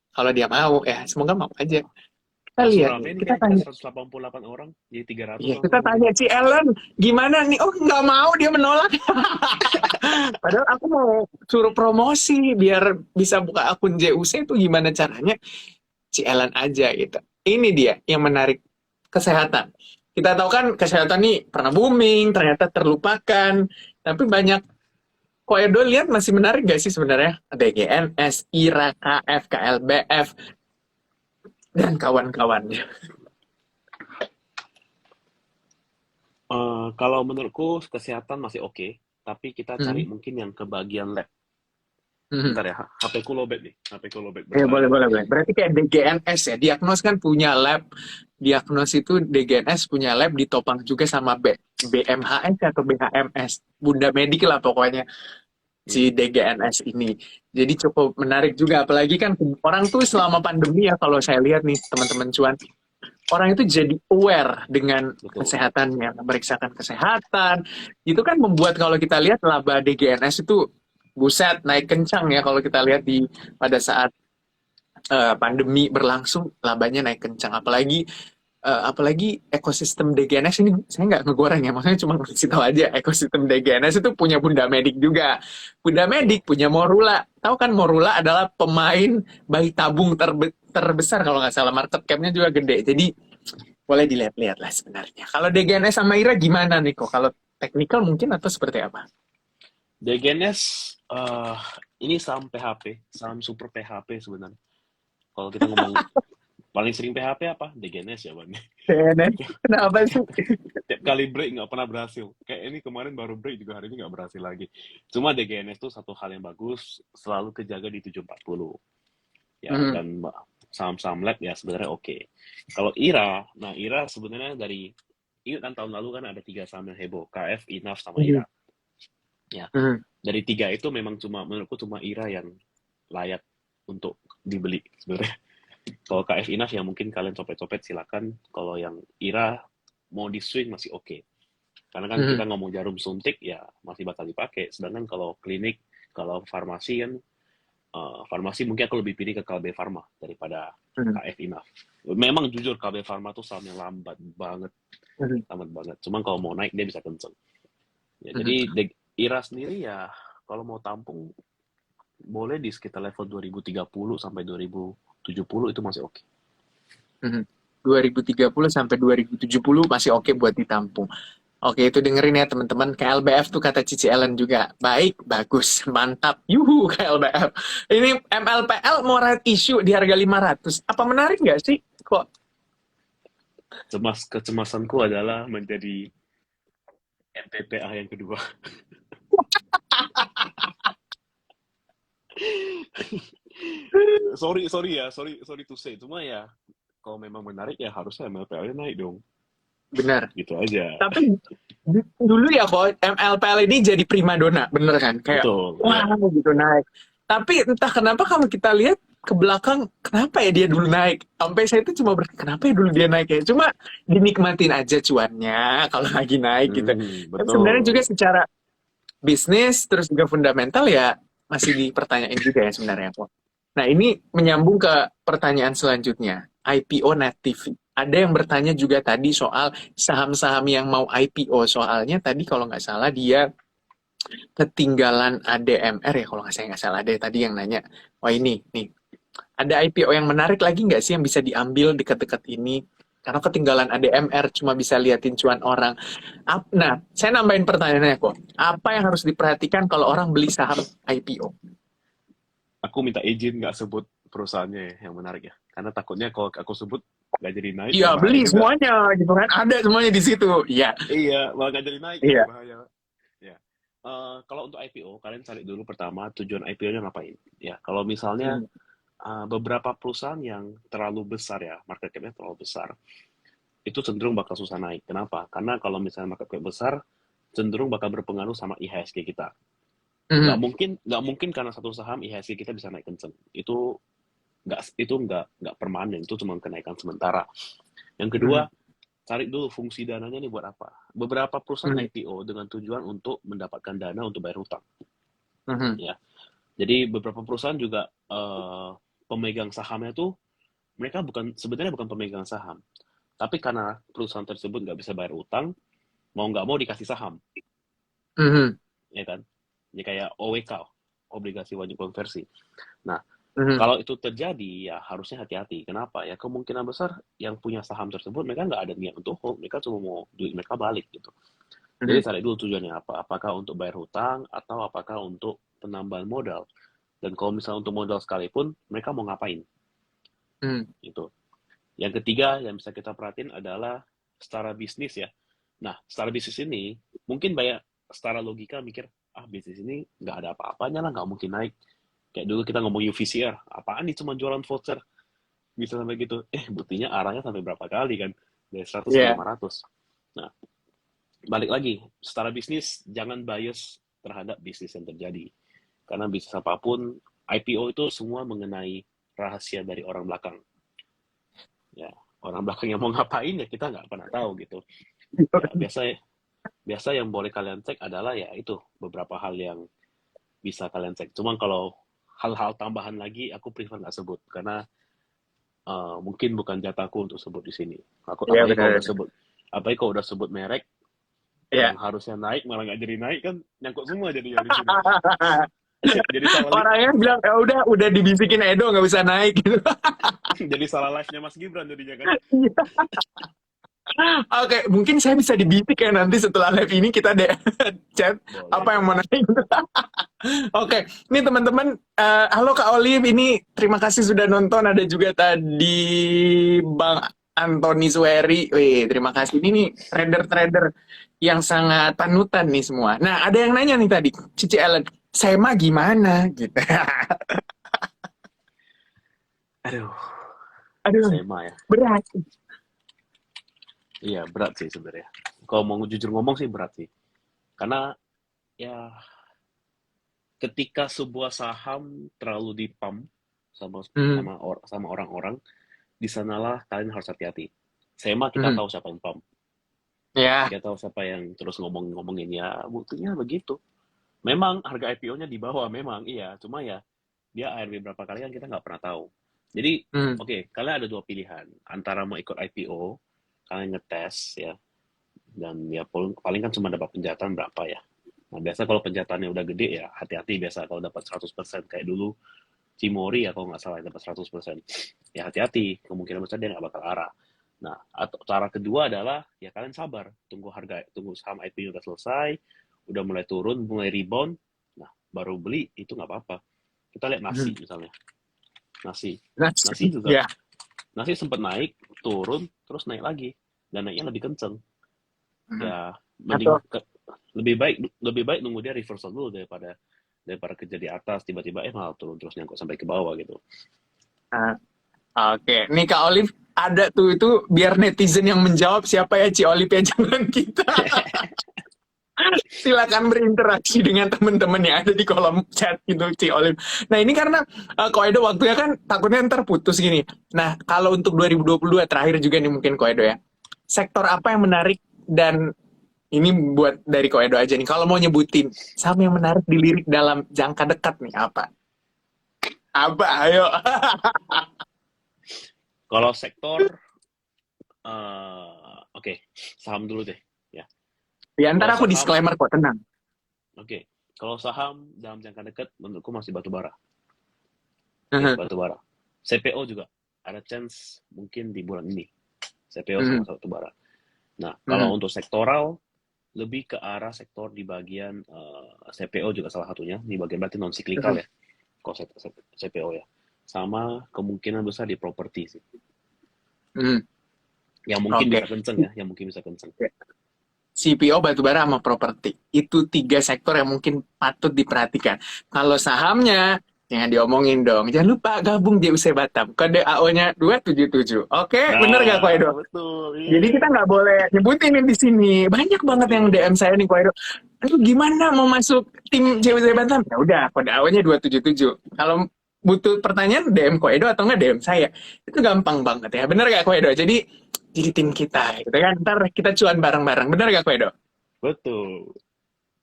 Kalau dia mau ya, semoga mau aja. Kita Langsung lihat rame nih, nih kita kan kita tanya. 188 orang, jadi 300 Iya, kita langsung tanya kita. si Ellen gimana nih? Oh, nggak mau, dia menolak. Padahal aku mau suruh promosi biar bisa buka akun JUC itu gimana caranya? Si Ellen aja gitu. Ini dia yang menarik, kesehatan. Kita tahu kan kesehatan nih pernah booming, ternyata terlupakan. Tapi banyak, kok Edo lihat masih menarik gak sih sebenarnya? DGNS, IRA, KF, KLBF, dan kawan-kawannya. Kalau menurutku kesehatan masih oke, tapi kita cari Hmm. mungkin yang ke bagian lab. Hmm. Bentar ya, HP ku lowbat nih. HP ku lowbat, Ya, bentar boleh, ya. boleh, boleh. Berarti kayak DGNS ya. Diagnos kan punya lab. Diagnos itu DGNS punya lab ditopang juga sama BMHS atau BHMS. Bunda Medik lah pokoknya si Hmm. DGNS ini. Jadi cukup menarik juga. Apalagi kan orang tuh selama pandemi ya kalau saya lihat nih teman-teman cuan. Orang itu jadi aware dengan Betul. kesehatannya. Memeriksakan kesehatan. Itu kan membuat kalau kita lihat laba DGNS itu buset naik kencang ya kalau kita lihat di pada saat pandemi berlangsung labanya naik kencang apalagi ekosistem DGNS ini saya nggak ngegoreng ya maksudnya cuma ngasih tahu aja ekosistem DGNS itu punya Bunda Medik juga. Bunda Betul. Medik punya Morula, tahu kan Morula adalah pemain bayi tabung terbesar kalau nggak salah, market capnya juga gede. Jadi boleh dilihat-lihat lah sebenarnya. Kalau DGNS sama IRA gimana nih kok? Kalau technical mungkin atau seperti apa? DGNS ini saham PHP, saham super PHP sebenarnya. Kalau kita ngomong paling sering PHP apa? DGNS ya, Bang. DGNS, kenapa sih? Tiap kali break nggak pernah berhasil. Kayak ini kemarin baru break juga hari ini nggak berhasil lagi. Cuma DGNS itu satu hal yang bagus, selalu kejaga di 740. Ya, Hmm. dan saham-saham lab ya sebenarnya oke. Kalau IRA, nah IRA sebenarnya dari, ingat kan tahun lalu kan ada 3 saham yang heboh, KF, INAF, sama Hmm. IRA. Ya, Hmm. dari 3 itu memang menurutku cuma IRA yang layak untuk dibeli sebenarnya. Kalau KF INAF ya mungkin kalian copet-copet silakan. Kalau yang IRA mau di swing masih oke. Karena kan Hmm. kita ngomong jarum suntik ya masih bakal dipakai. Sedangkan kalau klinik, kalau farmasi kan, farmasi mungkin aku lebih pilih ke KB Pharma daripada Hmm. KF INAF. Memang jujur KB Pharma tuh saham yang lambat banget, Hmm. lambat banget. Cuman kalau mau naik dia bisa kenceng. Ya, Hmm. jadi IRA sendiri ya kalau mau tampung boleh di sekitar level 2030 sampai 2070 itu masih oke. Hmm. 2030 sampai 2070 masih oke buat ditampung. Oke, itu dengerin ya teman-teman. KLBF tuh kata Cici Ellen juga. Baik, bagus, mantap. Yuhu KLBF. Ini MLPL mau right issue di harga 500. Apa menarik nggak sih? Kok Kecemasanku adalah menjadi MPPA yang kedua. sorry to say. Cuma ya kalau memang menarik ya harusnya MLPL-nya naik dong. benar? Gitu aja. Tapi dulu ya kok MLPL ini jadi primadona, bener kan? Kayak Betul, wah ya. gitu naik. Tapi entah kenapa kalau kita lihat ke belakang, kenapa ya dia dulu naik? Sampai saya itu cuma berpikir, kenapa ya dulu dia naik ya? Cuma dinikmatin aja cuannya kalau lagi naik gitu. Tapi sebenarnya juga Betul. secara bisnis terus juga fundamental ya masih dipertanyain juga ya sebenarnya kok. Nah ini menyambung ke pertanyaan selanjutnya, IPO Net TV. Ada yang bertanya juga tadi soal saham-saham yang mau IPO, soalnya tadi kalau nggak salah dia ketinggalan ADMR ya, kalau nggak salah ada tadi yang nanya, wah ini nih ada IPO yang menarik lagi nggak sih yang bisa diambil dekat-dekat ini? Karena ketinggalan ADMR cuma bisa liatin cuan orang. Nah, saya nambahin pertanyaannya kok. Apa yang harus diperhatikan kalau orang beli saham IPO? Aku minta izin nggak sebut perusahaannya ya, yang menarik ya. Karena takutnya kalau aku sebut nggak jadi naik Iya, ya bahaya beli juga. semuanya gitu kan. Ada semuanya di situ. Iya. Iya, malah nggak jadi naik kan Iya. bahaya. Ya. Kalau untuk IPO, kalian cari dulu pertama tujuan IPO-nya ngapain. Ya, kalau misalnya Hmm. beberapa perusahaan yang terlalu besar ya, market cap-nya terlalu besar, itu cenderung bakal susah naik. Kenapa? Karena kalau misalnya market cap besar, cenderung bakal berpengaruh sama IHSG kita. Hmm. Nggak mungkin karena satu saham IHSG kita bisa naik kenceng. Itu nggak permanen, itu cuma kenaikan sementara. Yang kedua, Hmm. cari dulu fungsi dananya ini buat apa. Beberapa perusahaan Hmm. IPO dengan tujuan untuk mendapatkan dana untuk bayar hutang. Hmm. Ya, jadi beberapa perusahaan juga pemegang sahamnya tuh mereka sebenarnya bukan pemegang saham, tapi karena perusahaan tersebut nggak bisa bayar utang, mau nggak mau dikasih saham, Hmm. ya kan? Ya kayak OWK, obligasi wajib konversi. Nah, Hmm. kalau itu terjadi, ya harusnya hati-hati. Kenapa? Ya kemungkinan besar yang punya saham tersebut, mereka nggak ada niat untuk hold, mereka cuma mau duit mereka balik gitu. Jadi Hmm. cari dulu tujuannya apa. Apakah untuk bayar hutang, atau apakah untuk penambahan modal. Dan kalau misalnya untuk modal sekalipun, mereka mau ngapain? Hmm. Gitu. Yang ketiga yang bisa kita perhatiin adalah secara bisnis ya. Nah, secara bisnis ini, mungkin banyak secara logika mikir, bisnis ini nggak ada apa-apanya lah, nggak mungkin naik. Kayak dulu kita ngomong UVCR, apaan nih cuma jualan voucher, bisa sampai gitu. Buktinya arahnya sampai berapa kali kan, dari 100 ke Iya. 500. Nah, balik lagi, secara bisnis, jangan bias terhadap bisnis yang terjadi. Karena bisnis apapun, IPO itu semua mengenai rahasia dari orang belakang. Ya, orang belakang yang mau ngapain ya kita nggak pernah tahu gitu. Ya, biasa yang boleh kalian cek adalah ya itu, beberapa hal yang bisa kalian cek. Cuman kalau hal-hal tambahan lagi, aku prefer nggak sebut. Karena mungkin bukan jatahku untuk sebut di sini. Iya, Apalagi kalau benar. udah sebut merek Iya. yang harusnya naik malah nggak jadi naik kan, nyangkut semua jadinya di sini. Jadi salah Orangnya bilang ya udah dibisikin Edo nggak bisa naik gitu. jadi salah live-nya Mas Gibran jadinya kan. Oke, mungkin saya bisa dibidik ya nanti setelah live ini kita deh chat Boleh, apa yang mau boleh. naik. Oke, ini teman-teman, halo Kak Olive, ini terima kasih sudah nonton. Ada juga tadi Bang Antoni Sueri. Wih, terima kasih. Ini nih trader-trader yang sangat panutan nih semua. Nah, ada yang nanya nih tadi, Cici Ellen, saya mah gimana? Gitu. Aduh, Aduh, sema ya. berat. Iya, berat sih sebenarnya. Kalau mau jujur ngomong sih berat sih. Karena ya ketika sebuah saham terlalu dipump sama Hmm, sama orang-orang, di sanalah kalian harus hati-hati. Sema kita hmm, tahu siapa yang pump. ya, Kita tahu siapa yang terus ngomongin ya, buktinya begitu. Memang harga IPO-nya di bawah memang, iya. Cuma ya dia ARB berapa kali kan kita nggak pernah tahu. Jadi, hmm, oke, kalian ada dua pilihan. Antara mau ikut IPO, kalian ngetes ya, dan ya paling kan cuma dapat penjatan berapa ya. Nah, biasa kalau penjatannya udah gede ya, hati-hati biasa kalau dapat 100% kayak dulu Cimori ya kalau nggak salah dapat 100%. Ya hati-hati, kemungkinan besar dia nggak bakal arah. Nah, atau cara kedua adalah ya kalian sabar, tunggu saham IPO udah selesai, udah mulai turun, mulai rebound, nah baru beli itu nggak apa-apa. Kita lihat nasi hmm. misalnya, nasi, Nah, nasi juga, ya, nasi sempat naik, turun, terus naik lagi, dan naiknya lebih kenceng. hmm. Ya Atau, mending lebih baik nunggu dia reversal dulu daripada kerja di atas tiba-tiba malah turun terus nyangkut sampai ke bawah gitu. nah, oke, nih Kak Olive ada tuh itu biar netizen yang menjawab siapa ya Ci Olive ya jangan kita. Silakan berinteraksi dengan teman-teman yang ada di kolom chat gitu Ci Olive. Nah ini karena Koedo waktunya kan takutnya ntar putus gini. Nah kalau untuk 2022 terakhir juga nih mungkin Koedo ya. Sektor apa yang menarik dan ini buat dari Koedo aja nih. Kalau mau nyebutin saham yang menarik dilirik dalam jangka dekat nih apa? Apa? Ayo. Kalau sektor, oke, saham dulu deh, ya. Di Kalau antara aku saham, disclaimer kok tenang. oke, kalau saham dalam jangka dekat menurutku masih batu bara, oke, batu bara. CPO juga ada chance mungkin di bulan ini, CPO sama batu bara. Nah, kalau untuk sektoral lebih ke arah sektor di bagian CPO juga salah satunya, di bagian berarti non siklikal ya, kalau CPO ya, sama kemungkinan besar di properti sih, yang mungkin Oke. bisa kenceng ya, yang mungkin bisa kenceng. CPO batubara sama properti. Itu tiga sektor yang mungkin patut diperhatikan. Kalau sahamnya, jangan diomongin dong. Jangan lupa gabung di UC Batam. Kode AO-nya 277. Oke, bener gak Ko Edo? Nah, betul, Jadi iya. kita nggak boleh nyebutin nih di sini. Banyak banget yang DM Betul. saya nih Ko Edo. Aduh gimana mau masuk tim JUC Batam? Ya udah, kode AO-nya 277. Kalau butuh pertanyaan DM Ko Edo atau nggak DM saya. Itu gampang banget ya. Bener gak Ko Edo? Jadi tim kita gitu kan. Ntar kita cuan bareng-bareng. Bener gak Ko Edo? Betul.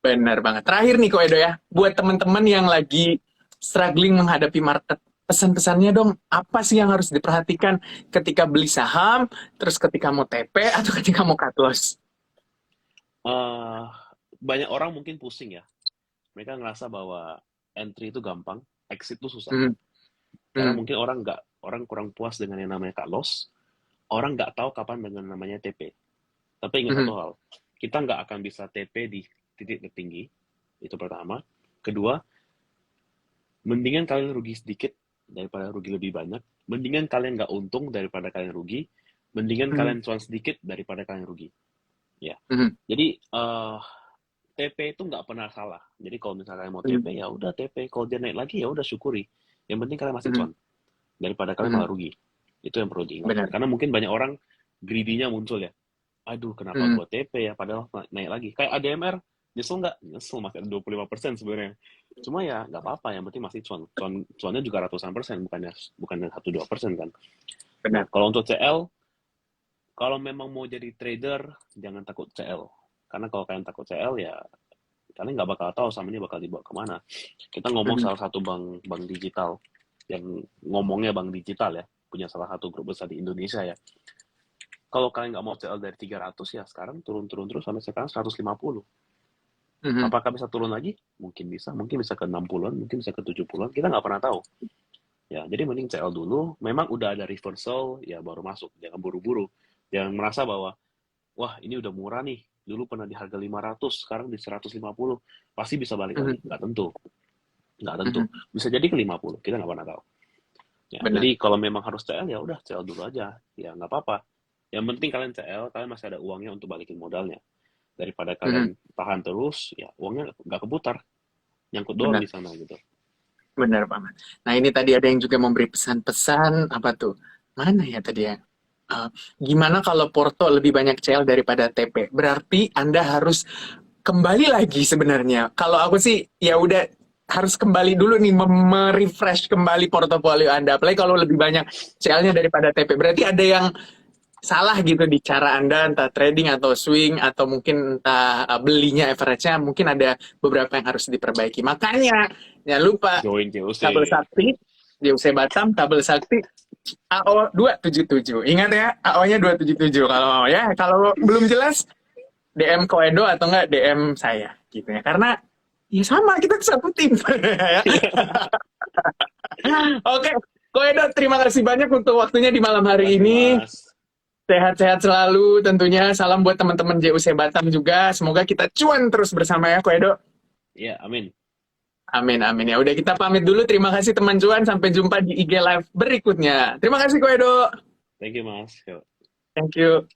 Benar banget. Terakhir nih Ko Edo ya, buat teman-teman yang lagi struggling menghadapi market, pesan-pesannya dong, apa sih yang harus diperhatikan ketika beli saham, terus ketika mau TP, atau ketika mau cut loss? Eh, banyak orang mungkin pusing ya. Mereka ngerasa bahwa entry itu gampang, exit itu susah. Hmm, Karena hmm, mungkin orang kurang puas dengan yang namanya cut loss, orang nggak tahu kapan dengan namanya TP. Tapi ingat hmm, satu hal, kita nggak akan bisa TP di titik tertinggi, itu pertama. Kedua, mendingan kalian rugi sedikit daripada rugi lebih banyak. Mendingan kalian nggak untung daripada kalian rugi. Mendingan hmm, kalian cuan sedikit daripada kalian rugi. Ya, hmm, jadi TP itu nggak pernah salah. Jadi kalau misalnya kalian mau hmm, TP ya udah TP. Kalau dia naik lagi ya udah syukuri. Yang penting kalian masih hmm, cuan daripada kalian hmm, malah rugi. Itu yang perlu diingat. benar. Karena mungkin banyak orang greedy-nya muncul ya. Aduh, kenapa Hmm, gua TP ya? Padahal naik lagi. Kayak ADMR, nyesel nggak? Nyesel, masih ada 25% sebenarnya. Cuma ya nggak apa-apa, yang penting masih cuan. Cuannya juga ratusan persen, bukannya 1-2% kan. Nah, benar. kalau untuk CL, kalau memang mau jadi trader, jangan takut CL. Karena kalau kalian takut CL ya kalian nggak bakal tahu sama ini bakal dibawa kemana. Kita ngomong Hmm, salah satu bank digital yang ngomongnya bank digital ya, punya salah satu grup besar di Indonesia ya. Kalau kalian nggak mau CL dari 300 ya sekarang turun-turun terus sampai sekarang 150. hmm, Apakah bisa turun lagi? Mungkin bisa ke 60-an, mungkin bisa ke 70-an, kita nggak pernah tahu. Ya, jadi mending CL dulu, memang udah ada reversal, ya baru masuk, jangan buru-buru. Jangan merasa bahwa wah ini udah murah nih, dulu pernah di harga 500, sekarang di 150, pasti bisa balik lagi. Mhm. Nggak tentu. Nggak tentu. Mhm. Bisa jadi ke 50, kita nggak pernah tahu. Ya, Benar. jadi kalau memang harus CL, ya udah CL dulu aja. Ya nggak apa-apa. Yang penting kalian CL, kalian masih ada uangnya untuk balikin modalnya. Daripada Mhm. kalian tahan terus, ya uangnya nggak keputar. Nyangkut doang Benar. di sana gitu. Benar, Pak Man. Nah, ini tadi ada yang juga memberi pesan-pesan, apa tuh? Mana ya tadi ya? Eh, Gimana kalau Porto lebih banyak CL daripada TP? Berarti Anda harus kembali lagi sebenarnya. Kalau aku sih, ya udah harus kembali dulu nih, merefresh kembali portofolio Anda. Apalagi kalau lebih banyak CL-nya daripada TP. Berarti ada yang salah gitu di cara Anda, entah trading atau swing, atau mungkin entah belinya, average-nya, mungkin ada beberapa yang harus diperbaiki. Makanya, jangan lupa Join COC. kabel sakti, JUC Batam, kabel sakti, AO 277. Ingat ya, AO-nya 277 kalau mau ya. Kalau belum jelas, DM Koedo atau enggak DM saya gitu ya. Karena ya sama, kita satu tim. Ya. Oke, Koedo, terima kasih banyak untuk waktunya di malam hari Makasih, ini. Mas. Sehat-sehat selalu tentunya. Salam buat teman-teman JUC Batam juga. Semoga kita cuan terus bersama ya, Koedo. Iya, amin. Amin, amin. Ya udah kita pamit dulu. Terima kasih teman cuan. Sampai jumpa di IG Live berikutnya. Terima kasih, Koedo. Thank you, Mas. Yo. Thank you.